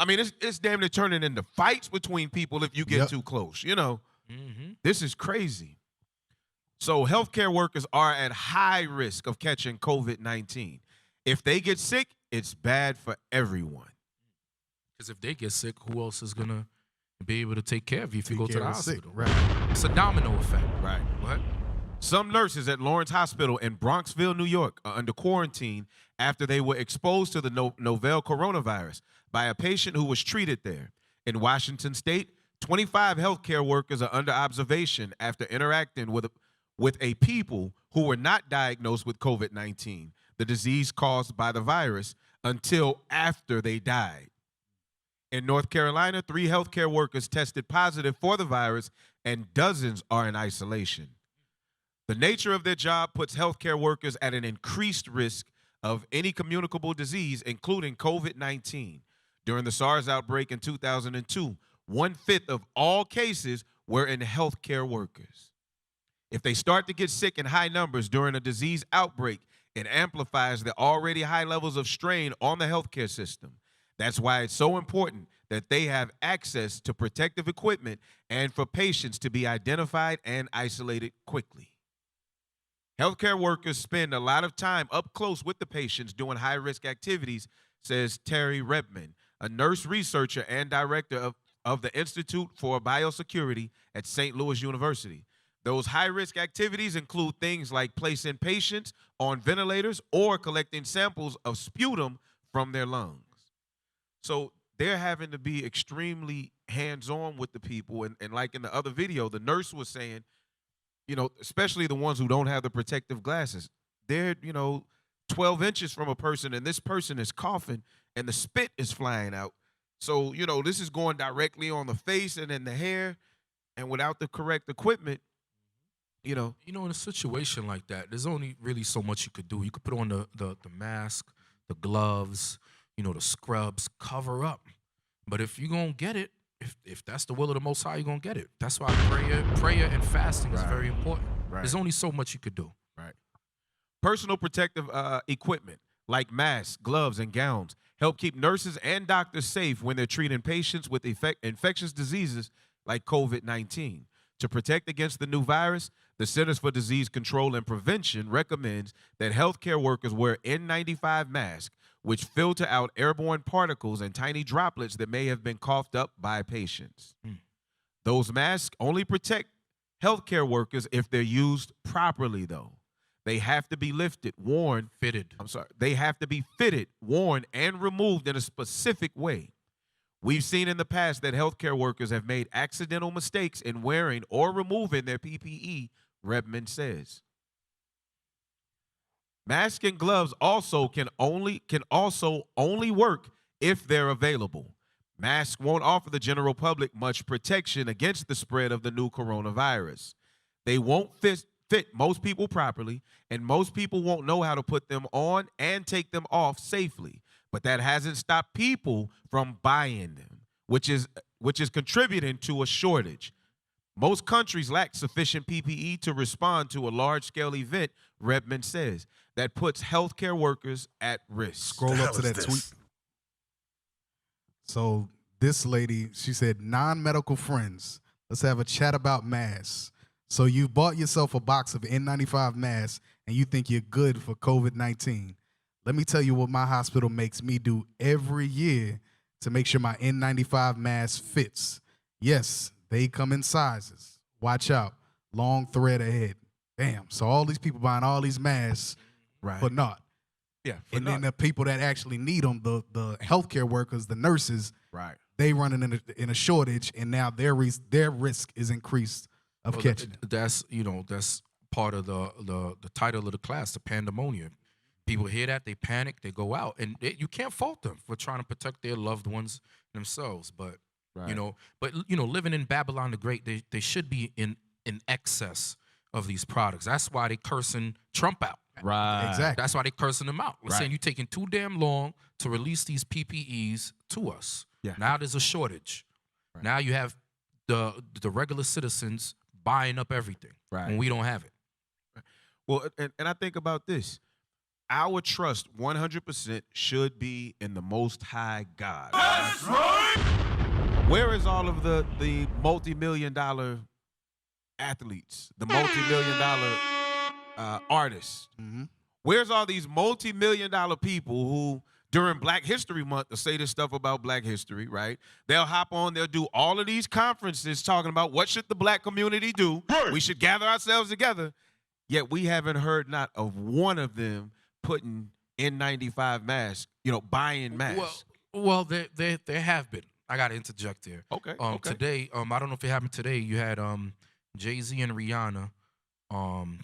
I mean, it's damn near turning into fights between people if you get too close, Mm-hmm. This is crazy. So healthcare workers are at high risk of catching COVID-19. If they get sick, it's bad for everyone. Because if they get sick, who else is going to be able to take care of you if you go to the hospital? Right. It's a domino effect. Right. What? Some nurses at Lawrence Hospital in Bronxville, New York, are under quarantine after they were exposed to the novel coronavirus by a patient who was treated there. In Washington State, 25 healthcare workers are under observation after interacting with a people who were not diagnosed with COVID-19, the disease caused by the virus, until after they died. In North Carolina, 3 healthcare workers tested positive for the virus, and dozens are in isolation. The nature of their job puts healthcare workers at an increased risk of any communicable disease, including COVID-19. During the SARS outbreak in 2002, 1/5 of all cases were in healthcare workers. If they start to get sick in high numbers during a disease outbreak, it amplifies the already high levels of strain on the healthcare system. That's why it's so important that they have access to protective equipment and for patients to be identified and isolated quickly. Healthcare workers spend a lot of time up close with the patients doing high-risk activities, says Terry Redman, a nurse researcher and director of the Institute for Biosecurity at St. Louis University. Those high-risk activities include things like placing patients on ventilators or collecting samples of sputum from their lungs. So they're having to be extremely hands-on with the people. And like in the other video, the nurse was saying, especially the ones who don't have the protective glasses, they're, 12 inches from a person, and this person is coughing, and the spit is flying out. So, this is going directly on the face and in the hair, and without the correct equipment, in a situation like that, there's only really so much you could do. You could put on the mask, the gloves, the scrubs, cover up. But if you're going to get it, if that's the will of the Most High, you're going to get it. That's why prayer and fasting is very important. Right. There's only so much you could do. Right. Personal protective equipment like masks, gloves, and gowns help keep nurses and doctors safe when they're treating patients with infectious diseases like COVID-19. To protect against the new virus, the Centers for Disease Control and Prevention recommends that healthcare workers wear N95 masks, which filter out airborne particles and tiny droplets that may have been coughed up by patients. Those masks only protect healthcare workers if they're used properly, though. They have to be They have to be fitted, worn, and removed in a specific way. We've seen in the past that healthcare workers have made accidental mistakes in wearing or removing their PPE, Redmond says. Masks and gloves also can also only work if they're available. Masks won't offer the general public much protection against the spread of the new coronavirus. They won't fit most people properly, and most people won't know how to put them on and take them off safely. But that hasn't stopped people from buying them, which is contributing to a shortage. Most countries lack sufficient PPE to respond to a large-scale event, Redmond says, that puts healthcare workers at risk. Scroll up to that tweet. So this lady, she said, non-medical friends, let's have a chat about masks. So you bought yourself a box of N95 masks and you think you're good for COVID-19. Let me tell you what my hospital makes me do every year to make sure my N95 mask fits. Yes, they come in sizes. Watch out. Long thread ahead. Damn. So all these people buying all these masks for naught. Yeah. And then the people that actually need them, the healthcare workers, the nurses, they running in a shortage, and now their risk is increased of catching it. That's part of the title of the class, the Pandemonium. People hear that, they panic, they go out, and you can't fault them for trying to protect their loved ones themselves. But living in Babylon the Great, they should be in excess of these products. That's why they cursing Trump out. Right. Exactly. That's why they cursing them out. They're saying you're taking too damn long to release these PPEs to us. Yeah. Now there's a shortage. Now you have the regular citizens buying up everything when we don't have it. Well, and I think about this. Our trust 100% should be in the Most High God. That's right. Where is all of the multi-million-dollar athletes, the multi-million-dollar artists? Where's all these multi-million-dollar people who, during Black History Month, to say this stuff about Black history, right? They'll hop on, they'll do all of these conferences talking about what should the Black community do. We should gather ourselves together. Yet we haven't heard not of one of them putting N95 masks, buying masks. Well, there have been. I got to interject here. Okay. Today, I don't know if it happened today. You had Jay-Z and Rihanna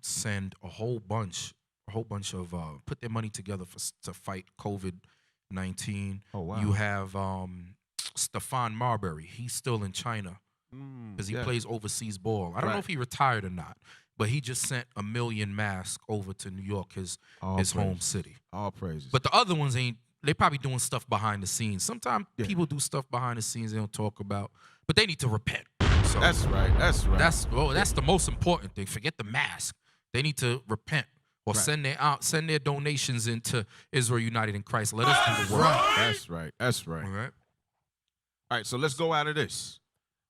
send a whole bunch of put their money together to fight COVID-19. Oh wow. You have Stephon Marbury. He's still in China because he plays overseas ball. I don't know if he retired or not, but he just sent 1 million masks over to New York, his home city. All praises. But the other ones ain't. They probably doing stuff behind the scenes. Sometimes people do stuff behind the scenes they don't talk about, but they need to repent. So that's right. That's the most important thing. Forget the mask. They need to repent or send their donations into Israel United in Christ. Let us do the work. That's right. All right. So let's go out of this.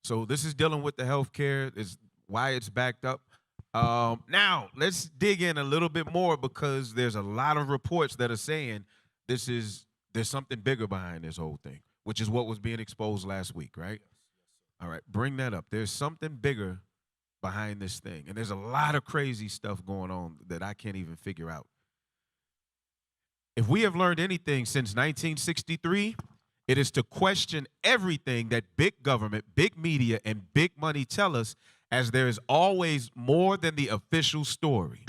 So this is dealing with the healthcare. Is why it's backed up. Now let's dig in a little bit more, because there's a lot of reports that are saying there's something bigger behind this whole thing, which is what was being exposed last week, right? All right, bring that up. There's something bigger behind this thing, and there's a lot of crazy stuff going on that I can't even figure out. If we have learned anything since 1963, it is to question everything that big government, big media, and big money tell us, as there is always more than the official story.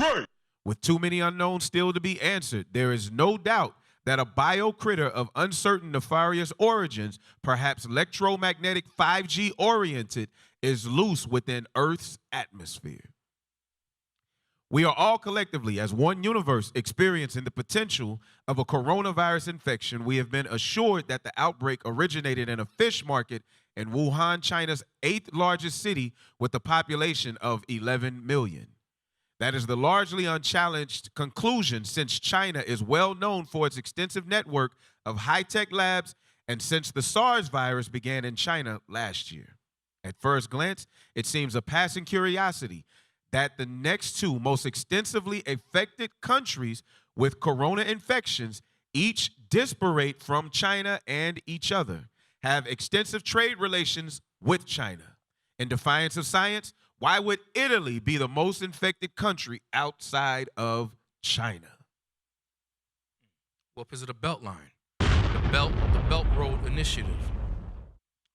With too many unknowns still to be answered, there is no doubt that a biocritter of uncertain nefarious origins, perhaps electromagnetic 5G oriented, is loose within Earth's atmosphere. We are all collectively, as one universe, experiencing the potential of a coronavirus infection. We have been assured that the outbreak originated in a fish market in Wuhan, China's 8th largest city, with a population of 11 million. That is the largely unchallenged conclusion, since China is well known for its extensive network of high-tech labs, and since the SARS virus began in China last year. At first glance, it seems a passing curiosity that the next two most extensively affected countries with corona infections, each disparate from China and each other, have extensive trade relations with China. In defiance of science, why would Italy be the most infected country outside of China? Well, because of the Beltline, the Belt Road Initiative.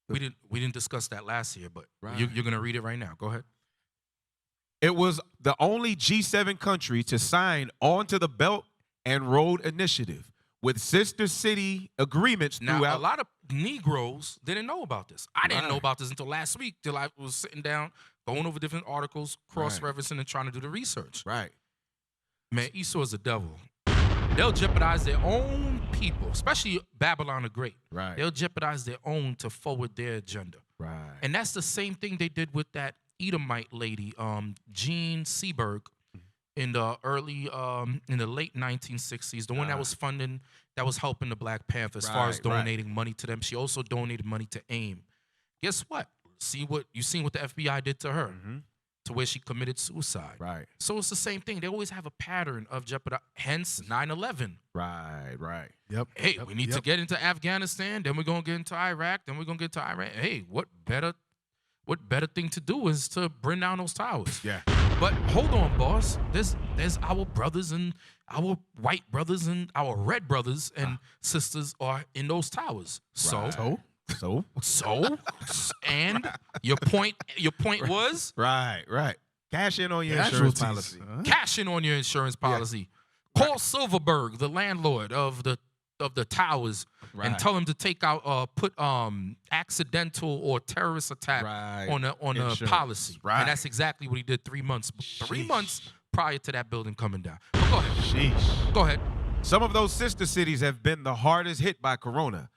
We didn't discuss that last year, but you're going to read it right now. Go ahead. It was the only G7 country to sign onto the Belt and Road Initiative with sister city agreements Now, throughout. a lot of Negroes didn't know about this. I didn't know about this until last week, till I was sitting down, going over different articles, cross-referencing, and trying to do the research. Right. Man, Esau is a devil. They'll jeopardize their own people, especially Babylon the Great. Right. They'll jeopardize their own to forward their agenda. Right. And that's the same thing they did with that Edomite lady, Jean Seberg, in the late 1960s, the one that was funding, that was helping the Black Panthers as far as donating money to them. She also donated money to AIM. Guess what? You seen what the FBI did to her, to where she committed suicide. Right. So it's the same thing. They always have a pattern of jeopardy. Hence 9/11. Right. Yep. Hey, we need to get into Afghanistan, then we're gonna get into Iraq, then we're gonna get to Iran. Hey, what better thing to do is to bring down those towers? Yeah. But hold on, boss. There's our brothers and our white brothers and our red brothers and sisters are in those towers. So and your point was right. Cash in on your insurance policy. Cash in on your insurance policy. Call Silverberg, the landlord of the towers, and tell him to take out put accidental or terrorist attack on a policy. Right. And that's exactly what he did 3 months. 3 months prior to that building coming down. But go ahead. Sheesh. Go ahead. Some of those sister cities have been the hardest hit by corona.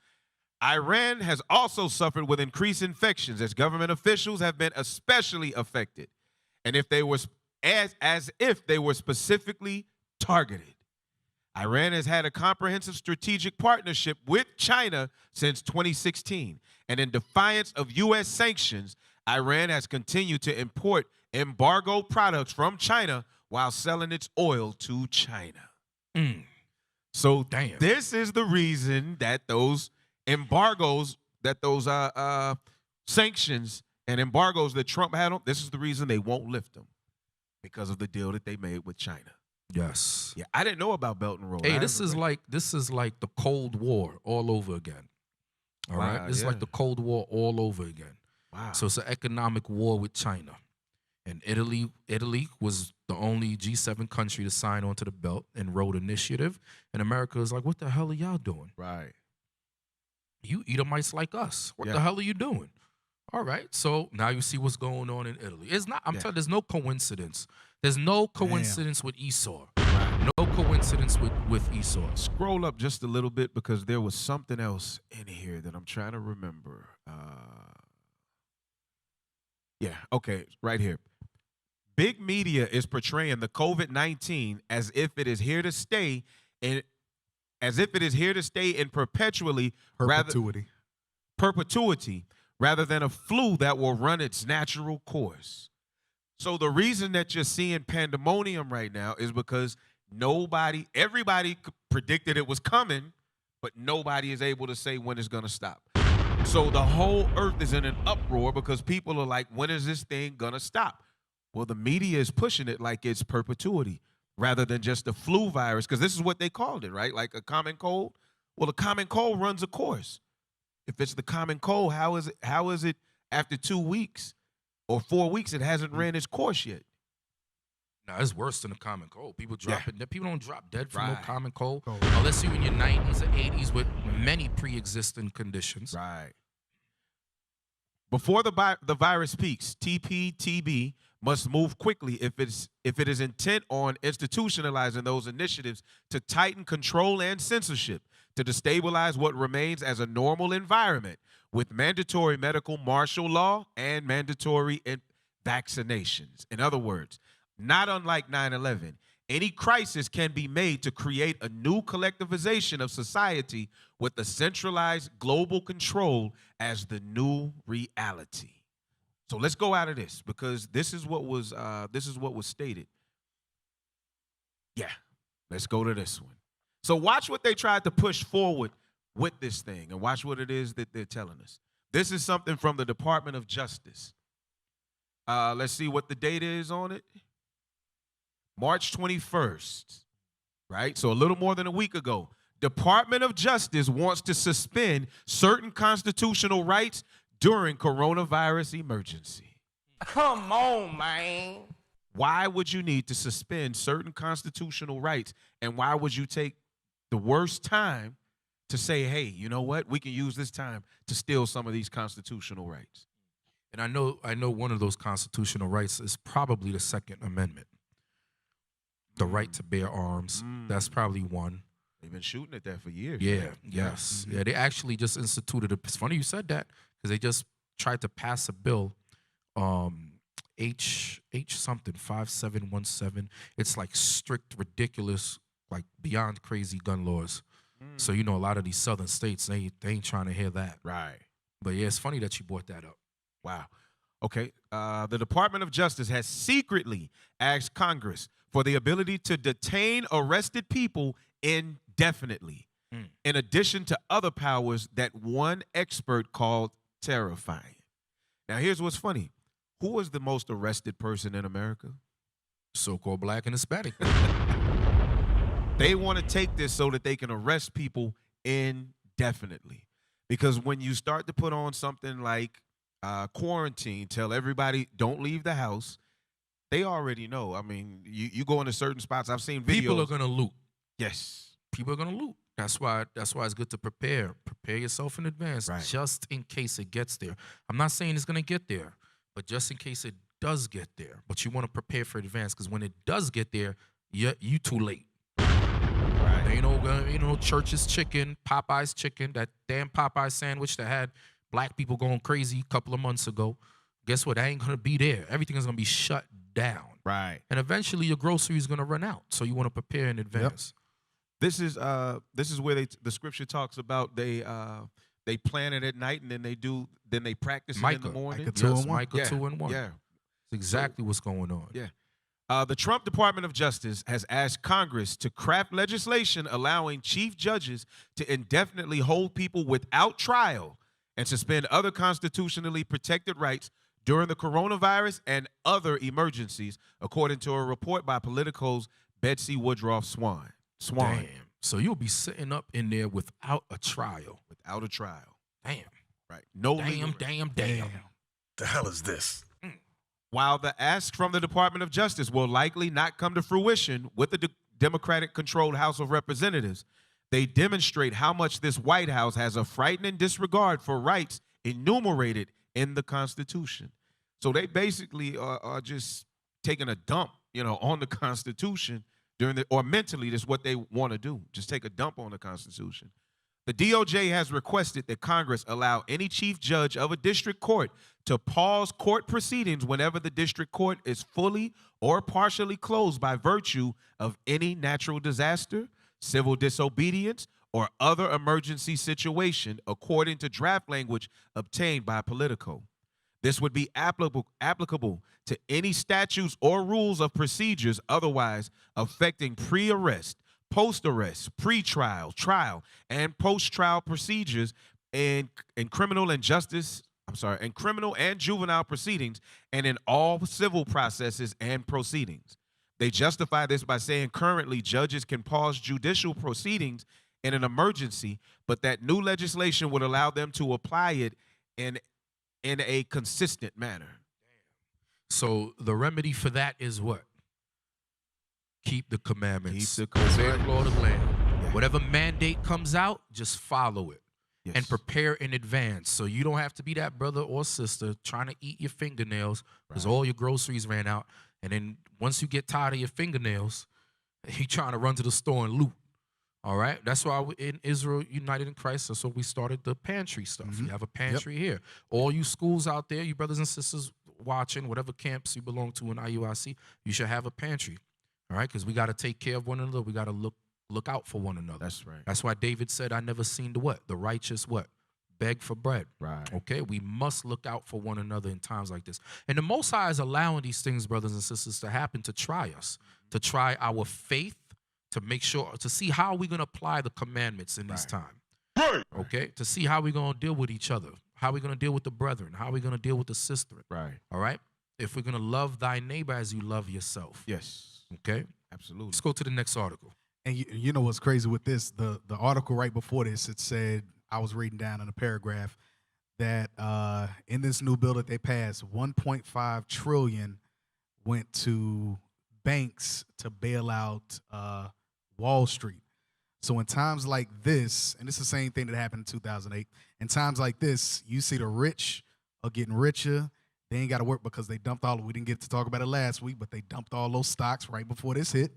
Iran has also suffered with increased infections as government officials have been especially affected. And if they were as if they were specifically targeted. Iran has had a comprehensive strategic partnership with China since 2016. And in defiance of U.S. sanctions, Iran has continued to import embargoed products from China while selling its oil to China. So this is the reason that those embargoes, that those sanctions and embargoes that Trump had on, this is the reason they won't lift them, because of the deal that they made with China. Yes. Yeah, I didn't know about Belt and Road. Hey, this is like the Cold War all over again. All right, this is like the Cold War all over again. Wow. So it's an economic war with China, and Italy was the only G7 country to sign onto the Belt and Road Initiative, and America is like, what the hell are y'all doing? Right. You Edomites like us. What the hell are you doing? All right. So now you see what's going on in Italy. It's not. I'm telling you, there's no coincidence. There's no coincidence with Esau. No coincidence with Esau. Scroll up just a little bit because there was something else in here that I'm trying to remember. Yeah. Okay. Right here. Big media is portraying the COVID-19 as if it is here to stay in perpetuity rather than a flu that will run its natural course. So the reason that you're seeing pandemonium right now is because everybody predicted it was coming, but nobody is able to say when it's going to stop. So the whole earth is in an uproar because people are like, when is this thing going to stop? Well, the media is pushing it like it's perpetuity rather than just a flu virus, because this is what they called it, right? Like a common cold. Well, the common cold runs a course. If it's the common cold, how is it after 2 weeks or 4 weeks it hasn't ran its course yet? No, it's worse than a common cold. People don't drop dead from no common cold unless you're in your 90s or 80s with many pre-existing conditions. Right. Before the virus peaks, TB must move quickly if it is intent on institutionalizing those initiatives to tighten control and censorship, to destabilize what remains as a normal environment with mandatory medical martial law and mandatory vaccinations. In other words, not unlike 9/11, any crisis can be made to create a new collectivization of society with a centralized global control as the new reality. So let's go out of this because this is what was stated. Yeah, let's go to this one. So watch what they tried to push forward with this thing and watch what it is that they're telling us. This is something from the Department of Justice. Let's see what the date is on it. March 21st, right? So a little more than a week ago. Department of Justice wants to suspend certain constitutional rights during coronavirus emergency. Come on, man. Why would you need to suspend certain constitutional rights? And why would you take the worst time to say, hey, you know what? We can use this time to steal some of these constitutional rights. And I know one of those constitutional rights is probably the Second Amendment. The right to bear arms. That's probably one. They've been shooting at that for years. Yeah, right? yes. Yeah, they actually just instituted it's funny you said that, because they just tried to pass a bill, H something 5717. It's like strict, ridiculous, like beyond crazy gun laws. So a lot of these southern states, they ain't trying to hear that. Right. But yeah, it's funny that you brought that up. Wow. Okay. The Department of Justice has secretly asked Congress for the ability to detain arrested people indefinitely, in addition to other powers that one expert called terrifying. Now, here's what's funny. Who was the most arrested person in America? So-called Black and Hispanic. They want to take this so that they can arrest people indefinitely. Because when you start to put on something like quarantine, tell everybody don't leave the house, they already know. I mean, you go into certain spots. I've seen videos. People are going to loot. Yes. People are going to loot. That's why it's good to prepare. Prepare yourself in advance, just in case it gets there. I'm not saying it's going to get there, but just in case it does get there. But you want to prepare for advance, because when it does get there, you too late. Right. Church's chicken, Popeye's chicken, that damn Popeye sandwich that had black people going crazy a couple of months ago. Guess what? That ain't going to be there. Everything is going to be shut down. Right. And eventually your grocery is going to run out. So you want to prepare in advance. This is where the scripture talks about they plan it at night and then they practice it in the morning. Micah 2 and 1. Yeah. It's exactly what's going on. Yeah. The Trump Department of Justice has asked Congress to craft legislation allowing chief judges to indefinitely hold people without trial and suspend other constitutionally protected rights during the coronavirus and other emergencies, according to a report by Politico's Betsy Woodruff Swan. Damn. So you'll be sitting up in there without a trial. Without a trial. Damn. Right. No. Damn. The hell is this? While the ask from the Department of Justice will likely not come to fruition with the Democratic-controlled House of Representatives, they demonstrate how much this White House has a frightening disregard for rights enumerated in the Constitution. So they basically are just taking a dump, on the Constitution or mentally. That's what they want to do. Just take a dump on the Constitution. The DOJ has requested that Congress allow any chief judge of a district court to pause court proceedings whenever the district court is fully or partially closed by virtue of any natural disaster, civil disobedience, or other emergency situation, according to draft language obtained by Politico. This would be applicable to any statutes or rules of procedures otherwise affecting pre-arrest, post-arrest, pre-trial, trial, and post-trial procedures in criminal and juvenile proceedings, and in all civil processes and proceedings. They justify this by saying currently judges can pause judicial proceedings in an emergency, but that new legislation would allow them to apply it in a consistent manner. So the remedy for that is what? Keep the commandments. Keep the commandments. Law of the land. Yeah. Whatever mandate comes out, just follow it. Yes. And prepare in advance. So you don't have to be that brother or sister trying to eat your fingernails because all your groceries ran out. And then once you get tired of your fingernails, you trying to run to the store and loot. All right? That's why in Israel United in Christ, that's why we started the pantry stuff. You have a pantry here. All you schools out there, you brothers and sisters watching, whatever camps you belong to in IUIC, you should have a pantry. All right? Because we got to take care of one another. We got to look out for one another. That's right. That's why David said, I never seen the righteous beg for bread. Right. Okay? We must look out for one another in times like this. And the Most High is allowing these things, brothers and sisters, to happen to try us, to try our faith, to make sure, to see how we're going to apply the commandments in this time. Right. Okay? To see how we're going to deal with each other, how we're going to deal with the brethren, how we're going to deal with the sister. Right. All right? If we're going to love thy neighbor as you love yourself. Yes. Okay? Absolutely. Let's go to the next article. And you know what's crazy with this? The article right before this, it said, I was reading down in a paragraph that in this new bill that they passed, $1.5 trillion went to banks to bail out Wall Street. So in times like this, and it's the same thing that happened in 2008, in times like this, you see the rich are getting richer. They ain't got to work because they dumped all. We didn't get to talk about it last week, but they dumped all those stocks right before this hit.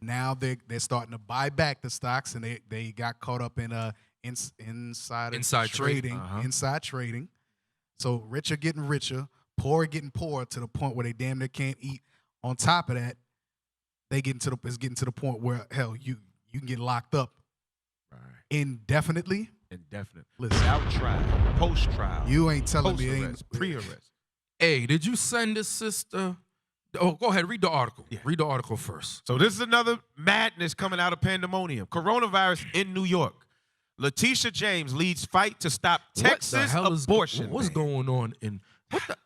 Now they're starting to buy back the stocks, and they got caught up in inside trading. Inside trading. So rich are getting richer, poor are getting poorer to the point where they damn near can't eat. On top of that, it's getting to the point where hell you can get locked up indefinitely. Listen, without trial, post trial. You ain't telling me ain't pre-arrest. Hey, did you send this sister? Oh, go ahead. Read the article. Yeah. Read the article first. So this is another madness coming out of Pandemonium. Coronavirus in New York. Letitia James leads fight to stop Texas abortion. What's going on in what the?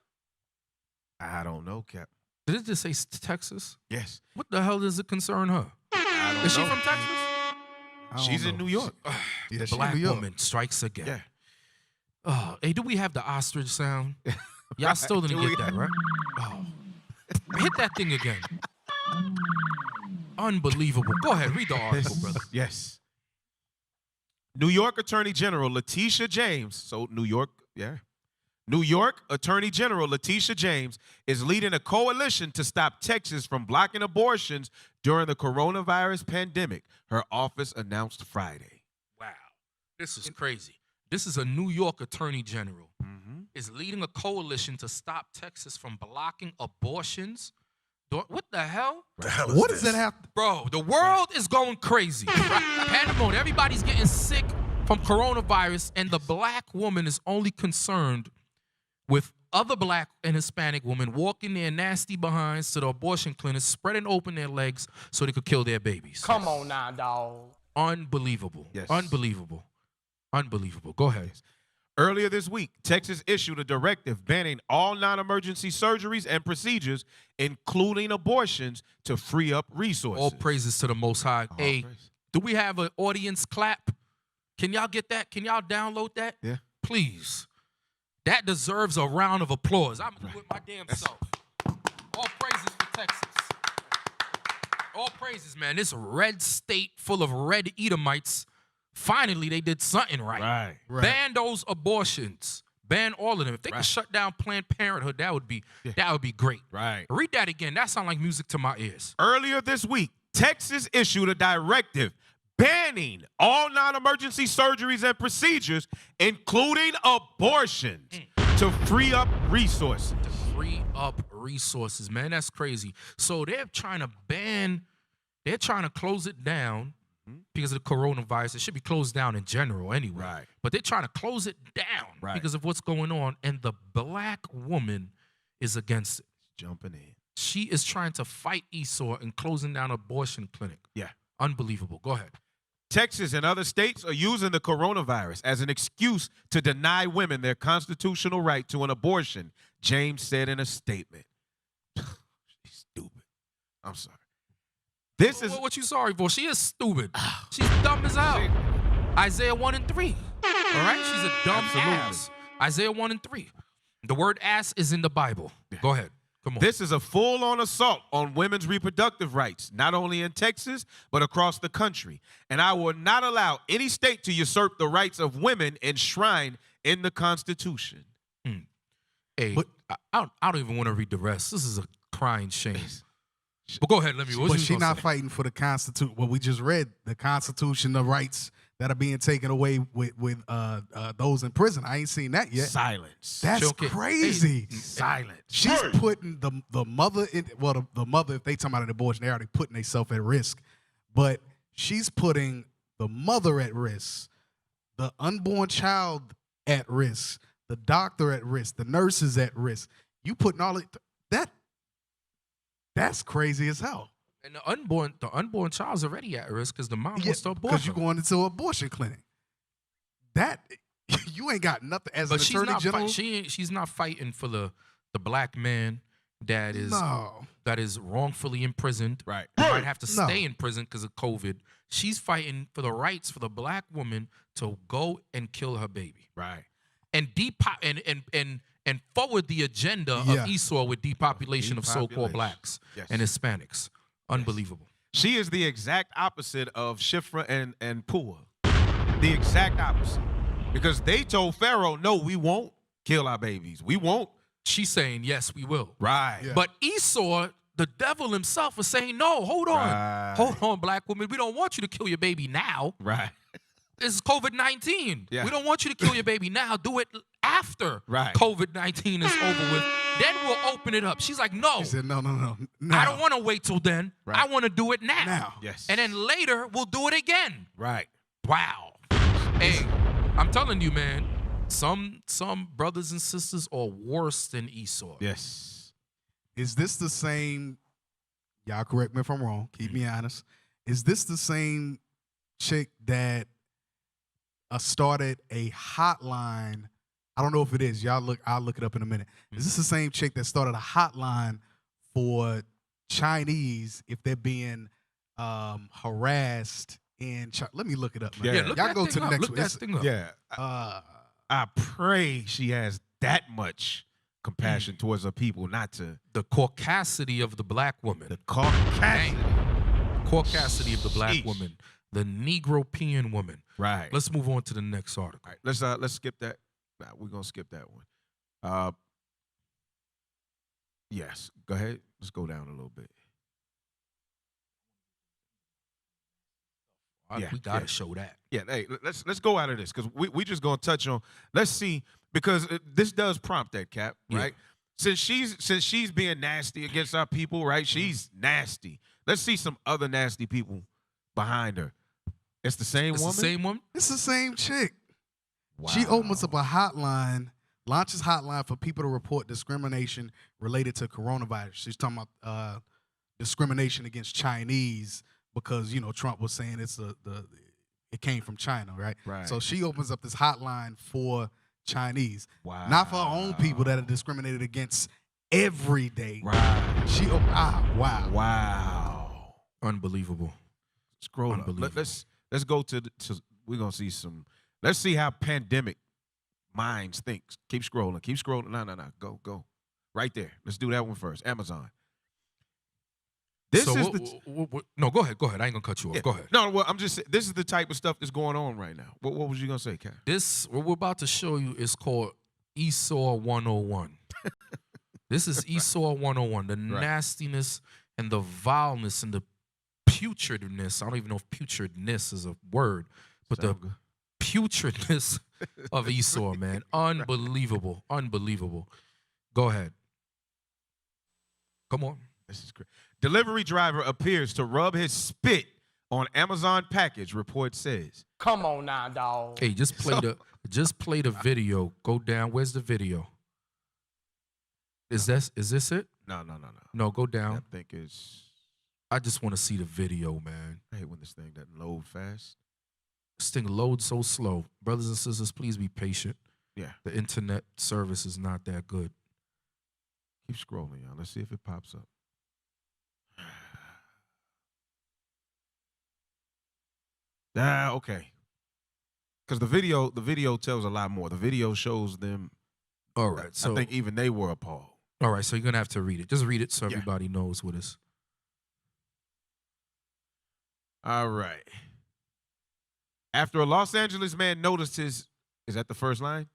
I don't know, Cap. Did it just say Texas? Yes. What the hell does it concern her? I don't Is know. she from Texas? She's in New York. Yeah, Black woman strikes again. Yeah. Hey, do we have the ostrich sound? Y'all still didn't get that, right? Oh. Hit that thing again. Unbelievable. Go ahead, read the article, brother. Yes. New York Attorney General Letitia James. So New York Attorney General Letitia James is leading a coalition to stop Texas from blocking abortions during the coronavirus pandemic, her office announced Friday. Wow. This is crazy. This is a New York Attorney General is leading a coalition to stop Texas from blocking abortions. What the hell? What does that have? Bro, the world is going crazy. Pandemonium. Everybody's getting sick from coronavirus, and the black woman is only concerned with other black and Hispanic women walking their nasty behinds to the abortion clinics, spreading open their legs so they could kill their babies. Come on now, dog. Unbelievable. Yes. Unbelievable. Unbelievable. Go ahead. Earlier this week, Texas issued a directive banning all non-emergency surgeries and procedures, including abortions, to free up resources. All praises to the Most High. Hey, do we have an audience clap? Can y'all get that? Can y'all download that? Yeah. Please. That deserves a round of applause. I'm going to do it my damn self. All praises for Texas. All praises, man. This red state full of red Edomites, finally they did something right. Ban those abortions. Ban all of them. If they could shut down Planned Parenthood, that would be great. Right. Read that again. That sounds like music to my ears. Earlier this week, Texas issued a directive banning all non-emergency surgeries and procedures, including abortions, to free up resources. To free up resources, man. That's crazy. So they're trying to close it down because of the coronavirus. It should be closed down in general anyway. Right. But they're trying to close it down because of what's going on. And the black woman is against it. Jumping in. She is trying to fight Esau and closing down abortion clinic. Yeah. Unbelievable. Go ahead. Texas and other states are using the coronavirus as an excuse to deny women their constitutional right to an abortion, James said in a statement. She's stupid. I'm sorry. This is what you sorry for. She is stupid. She's dumb as hell. Isaiah 1 and 3. All right? She's a dumb ass. Isaiah 1 and 3. The word ass is in the Bible. Go ahead. Come on. This is a full-on assault on women's reproductive rights, not only in Texas, but across the country. And I will not allow any state to usurp the rights of women enshrined in the Constitution. Hey, but I don't even want to read the rest. This is a crying shame. But go ahead, let me. But she's not fighting for the Constitution. Well, we just read the Constitution, the rights that are being taken away with those in prison. I ain't seen that yet. Silence. That's crazy. Silence. She's putting the mother in. Well, the mother, if they talking about an abortion, they're already putting themselves at risk. But she's putting the mother at risk, the unborn child at risk, the doctor at risk, the nurses at risk. You putting all of that. That's crazy as hell. And the unborn child's already at risk because the mom wants to abort. Because you're going into an abortion clinic. That you ain't got nothing as an attorney general. She's not fighting for the black man that is wrongfully imprisoned. Right. Who might have to stay in prison because of COVID. She's fighting for the rights for the black woman to go and kill her baby. Right. And and forward the agenda of Esau with depopulation of so-called blacks and Hispanics. Unbelievable. She is the exact opposite of Shifra and Pua. The exact opposite. Because they told Pharaoh, no, we won't kill our babies. We won't. She's saying, yes, we will. Right. Yeah. But Esau, the devil himself, is saying, no, hold on. Right. Hold on, black woman. We don't want you to kill your baby now. Right. This is COVID-19. Yeah. We don't want you to kill your baby now. Do it after right. COVID-19 is over with. Then we'll open it up. She's like, no. She said, no. I don't want to wait till then. Right. I want to do it now. Yes. And then later, we'll do it again. Right. Wow. Hey, I'm telling you, man, some brothers and sisters are worse than Esau. Yes. Is this the same, y'all correct me if I'm wrong, keep me honest, is this the same chick that started a hotline? I don't know if it is. I'll look it up in a minute. Is this the same chick that started a hotline for Chinese if they're being harassed in China? Let me look it up, man. Yeah. Y'all go to the next one. Look that thing up. Yeah. I pray she has that much compassion towards her people, not to the caucasity of the black woman. The caucasity of the black woman. The Negropean woman. Right. Let's move on to the next article. All right, let's skip that. Nah, we're gonna skip that one. Yes. Go ahead. Let's go down a little bit. We gotta show that. Yeah, hey, let's go out of this because we just gonna touch on. Let's see, because this does prompt that, Cap, right? Since she's being nasty against our people, right? She's nasty. Let's see some other nasty people behind her. It's the same woman. The same woman. It's the same chick. Wow. She opens up a hotline, launches hotline for people to report discrimination related to coronavirus. She's talking about discrimination against Chinese. Because Trump was saying it came from China, right? Right. So she opens up this hotline for Chinese, wow. Not for her own people that are discriminated against every day. Right. Wow, unbelievable. Scroll up. Let's go to we're gonna see some. Let's see how pandemic minds thinks. Keep scrolling. No. Go. Right there. Let's do that one first. Amazon. No, go ahead. I ain't gonna cut you off. Yeah. Go ahead. No, well, I'm just saying, this is the type of stuff that's going on right now. What was you gonna say, Kat? What we're about to show you is called Esau 101. This is Esau 101. The nastiness and the vileness and the putridness. I don't even know if putridness is a word, but the putridness of Esau, man. Unbelievable. Go ahead. Come on. This is great. Delivery driver appears to rub his spit on Amazon package, report says. Come on now, dog. Hey, just play the video. Go down. Where's the video? Is this it? No. No, go down. I think it's. I just want to see the video, man. I hate when this thing doesn't load fast. This thing loads so slow. Brothers and sisters, please be patient. Yeah. The internet service is not that good. Keep scrolling, y'all. Let's see if it pops up. Okay. Because the video tells a lot more. The video shows them. All right. So I think even they were appalled. All right. So you're gonna have to read it. Just read it so everybody knows what it's. All right. After a Los Angeles man noticed his. Is that the first line?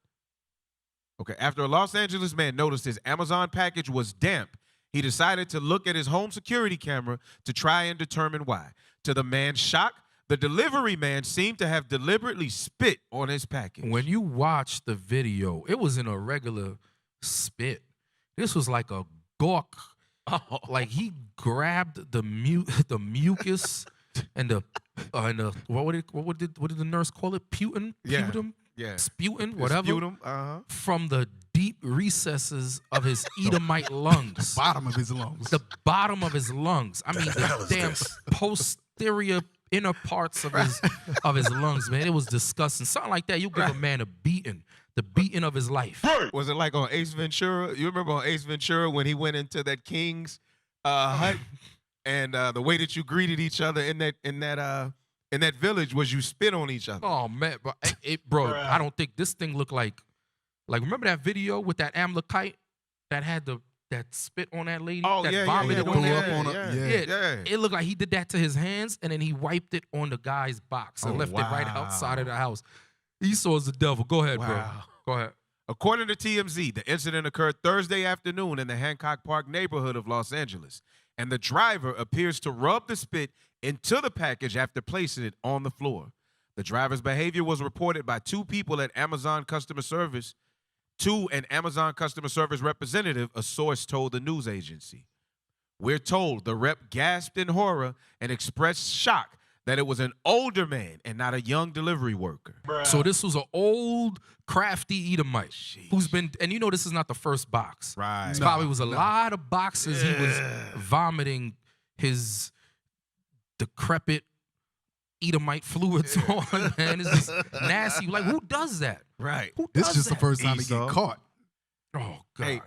Okay. After a Los Angeles man noticed his Amazon package was damp, he decided to look at his home security camera to try and determine why. To the man's shock, the delivery man seemed to have deliberately spit on his package. When you watch the video, it was in a regular spit. This was like a gawk. Like he grabbed the mucus and the what did the nurse call it? Putin? Putum? Yeah. Sputum, whatever. Sputum, from the deep recesses of his Edomite lungs. Bottom of his lungs. The bottom of his lungs. I mean, the damn posterior inner parts of his lungs, man. It was disgusting. Something like that, you give a man a beating. The beating of his life. Was it like on Ace Ventura? You remember on Ace Ventura when he went into that king's hut and the way that you greeted each other in that village was you spit on each other. Oh man, bro, I don't think this thing looked like Like, remember that video with that Amlakite that had that spit on that lady? Oh, that vomited on her? Yeah. It looked like he did that to his hands, and then he wiped it on the guy's box and left it right outside of the house. Esau's the devil. Go ahead, bro. Go ahead. According to TMZ, the incident occurred Thursday afternoon in the Hancock Park neighborhood of Los Angeles, and the driver appears to rub the spit into the package after placing it on the floor. The driver's behavior was reported by two people at Amazon customer service to an Amazon customer service representative, a source told the news agency. We're told the rep gasped in horror and expressed shock that it was an older man and not a young delivery worker. So this was an old, crafty Edomite who's been, and you know this is not the first box. Right. It probably was a lot of boxes he was vomiting his decrepit Edomite fluids on, man. It's just nasty. Like, who does that? Right. This is just the first time he get caught. Oh, God. Hey,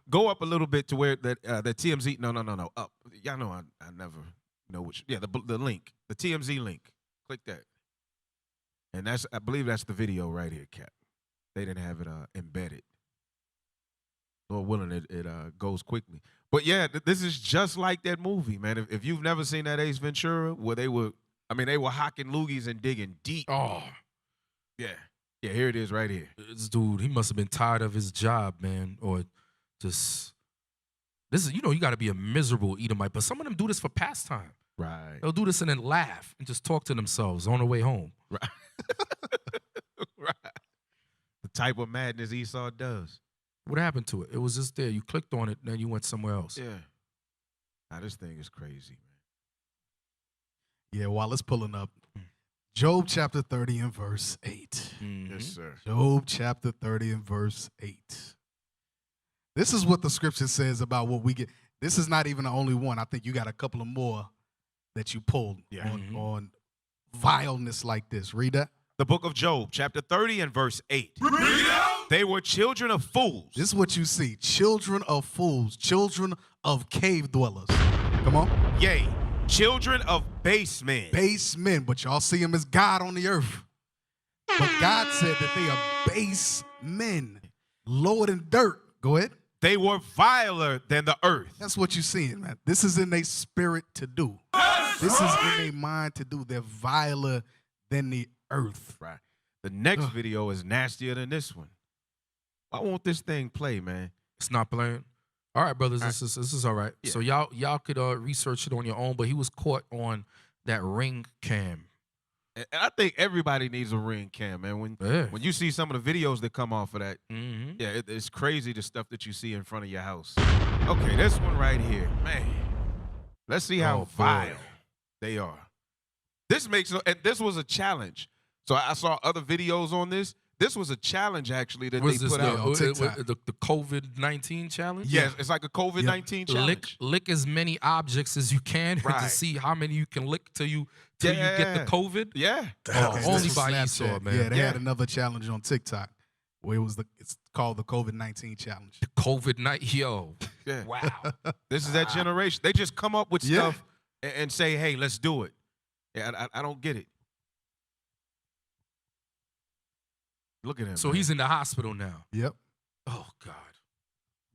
go up a little bit to where the TMZ, no, up. Y'all know I never know which, the link, the TMZ link. Click that. And I believe that's the video right here, Cap. They didn't have it embedded. Lord willing, it goes quickly. But yeah, this is just like that movie, man. If you've never seen that Ace Ventura, where they were hocking loogies and digging deep. Oh. Yeah, here it is right here. This dude, he must have been tired of his job, man, or just, this is, you got to be a miserable Edomite, but some of them do this for pastime. Right. They'll do this and then laugh and just talk to themselves on the way home. Right. Right. The type of madness Esau does. What happened to it? It was just there. You clicked on it, and then you went somewhere else. Yeah. Now, this thing is crazy, Yeah, while it's pulling up, Job chapter 30 and verse 8. Mm-hmm. Yes, sir. Job chapter 30 and verse 8. This is what the scripture says about what we get. This is not even the only one. I think you got a couple of more that you pulled on vileness like this. Read that. The book of Job, chapter 30 and verse 8. They were children of fools. This is what you see. Children of fools. Children of cave dwellers. Come on. Yea, children of base men. Base men, but y'all see him as God on the earth. But God said that they are base men, lower than dirt. Go ahead. They were viler than the earth. That's what you're seeing, man. This is in their spirit to do. This is in their mind to do. They're viler than the earth. Right. The next video is nastier than this one. I want this thing play, man. It's not playing. All right, brothers, this is all right. Yeah. So y'all could research it on your own, but he was caught on that Ring cam. And I think everybody needs a Ring cam, man. When you see some of the videos that come off of that, it's crazy the stuff that you see in front of your house. Okay, this one right here, man. Let's see how vile they are. This was a challenge. So I saw other videos on this. This was a challenge, actually, that they put out on TikTok. The COVID-19 challenge? Yes, it's like a COVID-19 challenge. Lick as many objects as you can to see how many you can lick till you get the COVID. Yeah. Only by Esau, man. Yeah, they had another challenge on TikTok where it's called the COVID-19 challenge. The COVID-19, yo. Yeah. Wow. This is that generation. They just come up with stuff and say, hey, let's do it. Yeah, I don't get it. Look at him. So he's in the hospital now. Yep. Oh, God.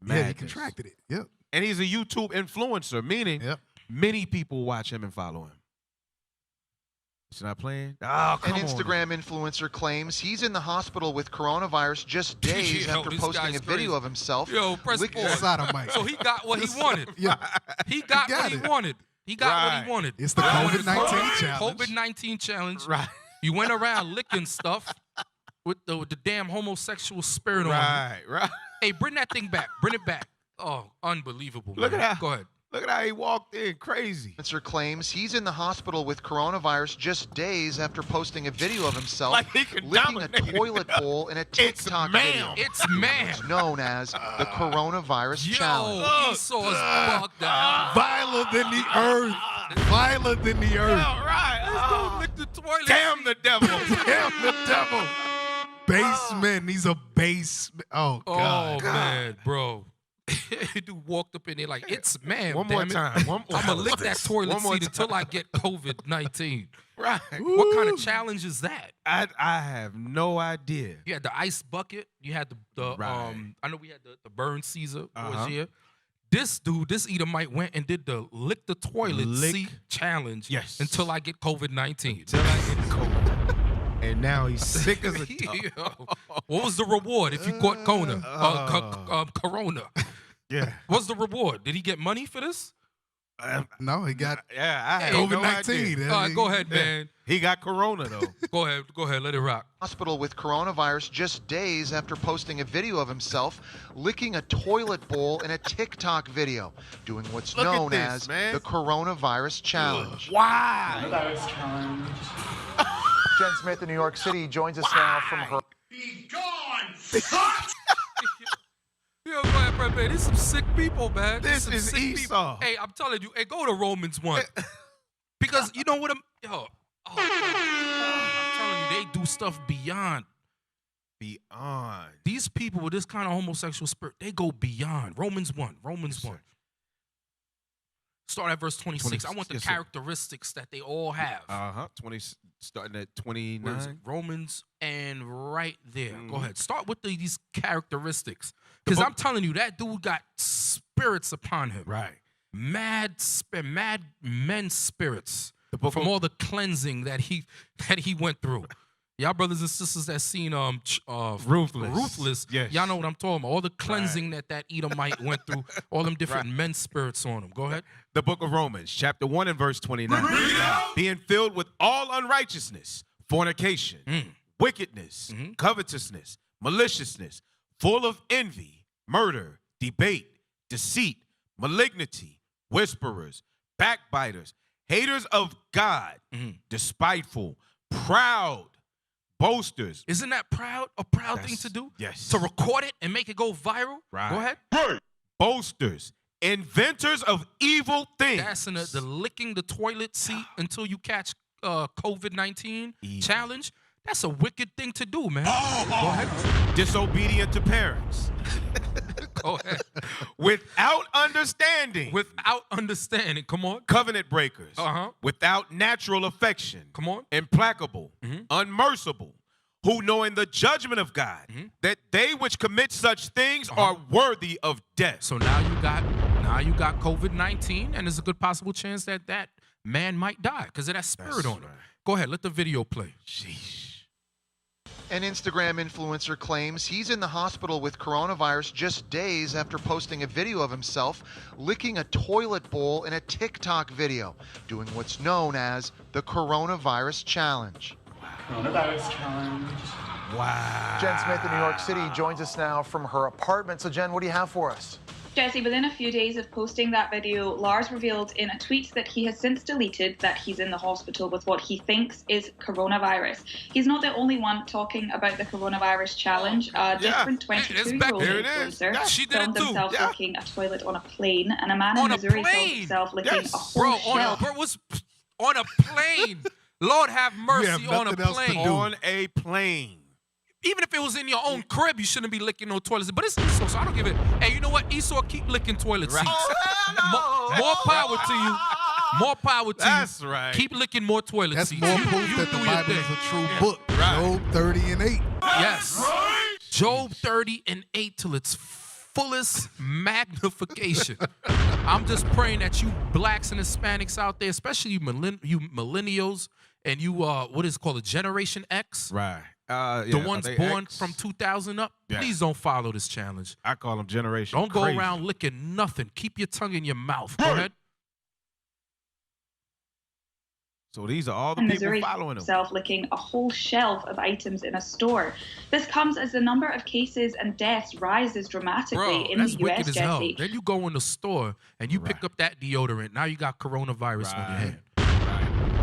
Yeah, he contracted it. Yep. And he's a YouTube influencer, meaning many people watch him and follow him. It's not playing? Oh, come on. An Instagram influencer claims he's in the hospital with coronavirus just days after posting a video of himself. Yo, press pause. So he got what he wanted. He got what he wanted. He got what he wanted. It's the COVID-19 challenge. COVID-19 challenge. Right. You went around licking stuff with the damn homosexual spirit on you. Right. Hey, bring that thing back. Bring it back. Oh, unbelievable, man. Look at that. Go ahead. Look at how he walked in. Crazy. Influencer claims he's in the hospital with coronavirus just days after posting a video of himself licking a toilet bowl in a TikTok video. It's man. It's known as the coronavirus challenge. Esau's bugged out. Viler than the earth. Viler than the earth. Yeah, right. Let's go lick the toilet. Damn the devil. Damn the devil. Baseman. He's a base. Oh, God. Oh, man, bro. Dude walked up in there like, it's man. One more time. I'm going to lick that toilet seat until I get COVID-19. Right. What kind of challenge is that? I have no idea. You had the ice bucket. You had the Right. I know we had the burn Caesar Uh-huh. was here. This dude, this Edomite went and did the lick the toilet seat challenge. Yes. Until I get COVID-19. Until I get COVID. And now he's sick as a Yo, what was the reward if you caught Corona? Corona. Yeah. What's the reward? Did he get money for this? No, he got I had COVID-19. no All idea. right, go ahead, man. He got Corona, though. Go ahead, let it rock. Hospital with coronavirus just days after posting a video of himself licking a toilet bowl in a TikTok video, doing what's Look at known this, as man. the coronavirus challenge. Why? Coronavirus challenge. Jen Smith in New York City joins us now from her. Be gone, fuck! Yo, go ahead, bro, man. There's some sick people, man. There's This some is sick Esau. People. Hey, I'm telling you, hey, go to Romans 1. Because you know what I'm telling you, they do stuff beyond. These people with this kind of homosexual spirit, they go beyond. Romans 1. Start at verse 26. I want the characteristics that they all have. 20, starting at 29. Romans and right there. Go ahead. Start with these characteristics. Because I'm telling you, that dude got spirits upon him. Right. Mad men's spirits from all the cleansing that he went through. Y'all brothers and sisters that seen Ruthless, yes. Y'all know what I'm talking about. All the cleansing that Edomite went through, all them different men's spirits on him. Go ahead. The book of Romans, chapter 1 and verse 29. Being filled with all unrighteousness, fornication, wickedness, covetousness, maliciousness, full of envy, murder, debate, deceit, malignity, whisperers, backbiters, haters of God, despiteful, proud, boasters. Isn't that a proud thing to do? Yes. To record it and make it go viral? Right. Go ahead. Boasters, inventors of evil things. That's in the licking the toilet seat until you catch COVID-19 challenge. That's a wicked thing to do, man. Go ahead. Disobedient to parents. Go ahead. Without understanding. Come on. Covenant breakers. Uh-huh. Without natural affection. Come on. Implacable. Unmerciful. Who knowing the judgment of God, that they which commit such things are worthy of death. So now you got COVID-19, and there's a good possible chance that man might die because of that spirit on him. Go ahead, let the video play. Sheesh. An Instagram influencer claims he's in the hospital with coronavirus just days after posting a video of himself licking a toilet bowl in a TikTok video, doing what's known as the coronavirus challenge. Coronavirus challenge. Wow. Jen Smith in New York City joins us now from her apartment. So Jen, what do you have for us? Jesse, within a few days of posting that video, Lars revealed in a tweet that he has since deleted that he's in the hospital with what he thinks is coronavirus. He's not the only one talking about the coronavirus challenge. A different 22-year-old influencer filmed himself licking a toilet on a plane, and a man in Missouri filmed himself licking a whole shelf. On a plane. Lord have mercy, on a plane. On a plane. Even if it was in your own crib, you shouldn't be licking no toilets. But it's Esau, so I don't give it. Hey, you know what? Esau, keep licking toilet seats. More power to you. More power to you. That's right. Keep licking more toilet seats. That's more proof that the Bible is a true book. Job 30 and 8. Yes. Job 30 and 8 till its fullest magnification. I'm just praying that you blacks and Hispanics out there, especially you millennials and you, what is it called, a Generation X? Right. The ones born from 2000 up, please don't follow this challenge. I call them Generation Don't go crazy. around licking nothing. Keep your tongue in your mouth. Go ahead. So these are all the people following him. Himself licking a whole shelf of items in a store. This comes as the number of cases and deaths rises dramatically in the US, wicked as hell. Jesse. Then you go in the store and you pick up that deodorant. Now you got coronavirus on your hand.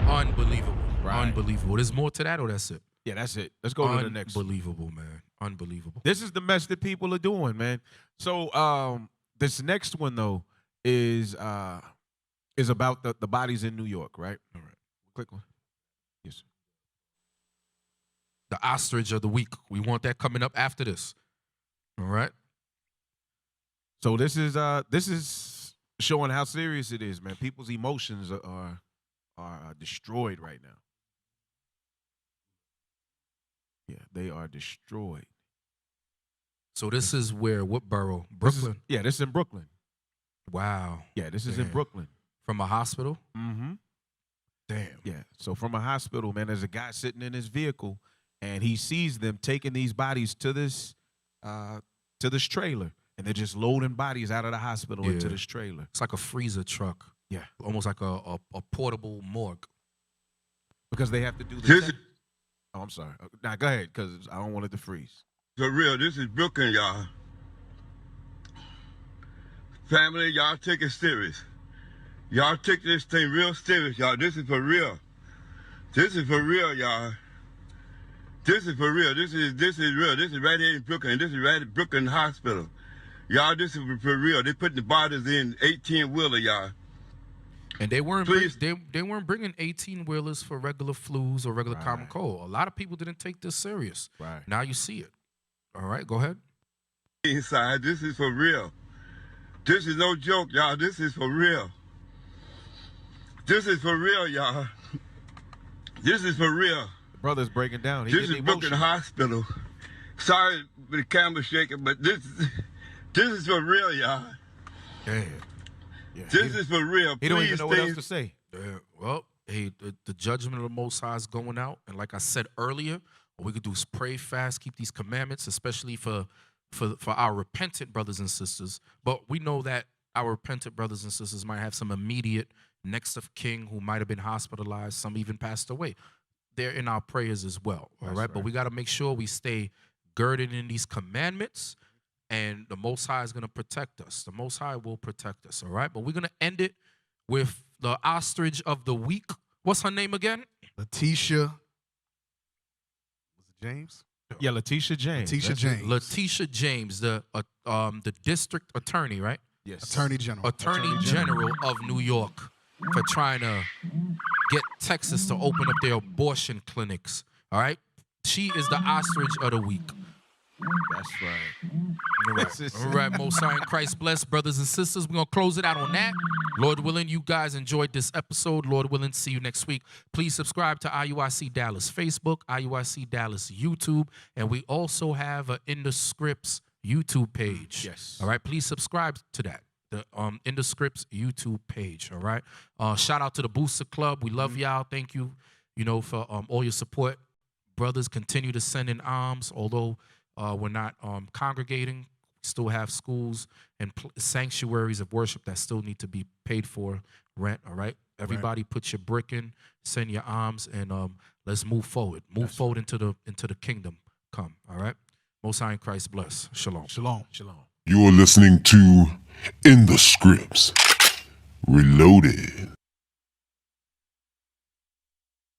Unbelievable. Unbelievable. There's more to that, or that's it? Yeah, that's it. Let's go to the next one. Unbelievable, man. Unbelievable. This is the mess that people are doing, man. So this next one though is about the bodies in New York, right? All right. Click one. Yes. The ostrich of the week. We want that coming up after this. All right. So this is showing how serious it is, man. People's emotions are destroyed right now. Yeah, they are destroyed. So this is where, what borough? Brooklyn? This is in Brooklyn. Wow. Yeah, this is in Brooklyn. From a hospital? Mm-hmm. Damn. Yeah, so from a hospital, man, there's a guy sitting in his vehicle, and he sees them taking these bodies to this trailer, and they're just loading bodies out of the hospital into this trailer. It's like a freezer truck. Yeah. Almost like a portable morgue. Because they have to do the Oh, I'm sorry. Now, go ahead, because I don't want it to freeze. For real, this is Brooklyn, y'all. Family, y'all take it serious. Y'all take this thing real serious, y'all. This is for real. This is for real, y'all. This is for real. This is real. This is right here in Brooklyn. This is right at Brooklyn Hospital. Y'all, this is for real. They put the bodies in 18-wheeler, y'all. And they weren't they weren't bringing 18-wheelers for regular flus or regular common cold. A lot of people didn't take this serious. Right. Now you see it. All right, go ahead. Inside, this is for real. This is no joke, y'all. This is for real. This is for real, y'all. This is for real. The brother's breaking down. This is Brooklyn Hospital. Sorry for the camera shaking, but this is for real, y'all. Yeah. This is for real. He don't even know what else to say. Well, hey, the judgment of the Most High is going out. And like I said earlier, what we could do is pray fast, keep these commandments, especially for our repentant brothers and sisters. But we know that our repentant brothers and sisters might have some immediate next of kin who might have been hospitalized. Some even passed away. They're in our prayers as well. All right. But we got to make sure we stay girded in these commandments. And the Most High is going to protect us. The Most High will protect us, all right? But we're going to end it with the ostrich of the week. What's her name again? Letitia. Was it James? Yeah, Letitia James. Letitia James, the district attorney, right? Yes. Attorney General. Attorney General of New York for trying to get Texas to open up their abortion clinics, all right? She is the ostrich of the week. That's right. All right, Most High in Christ bless, brothers and sisters. We're going to close it out on that. Lord willing, you guys enjoyed this episode. Lord willing, see you next week. Please subscribe to IUIC Dallas Facebook, IUIC Dallas YouTube, and we also have an In the Scripts YouTube page. Yes. All right, please subscribe to that. The In the Scripts YouTube page, all right? Shout out to the Booster Club. We love y'all. Thank you, for all your support. Brothers, continue to send in alms, although we're not congregating. We still have schools and sanctuaries of worship that still need to be paid for rent, all right? Everybody put your brick in, send your alms, and let's move forward. Move forward into the kingdom come, all right? Most High in Christ bless. Shalom. Shalom. Shalom. You are listening to In the Scripts Reloaded.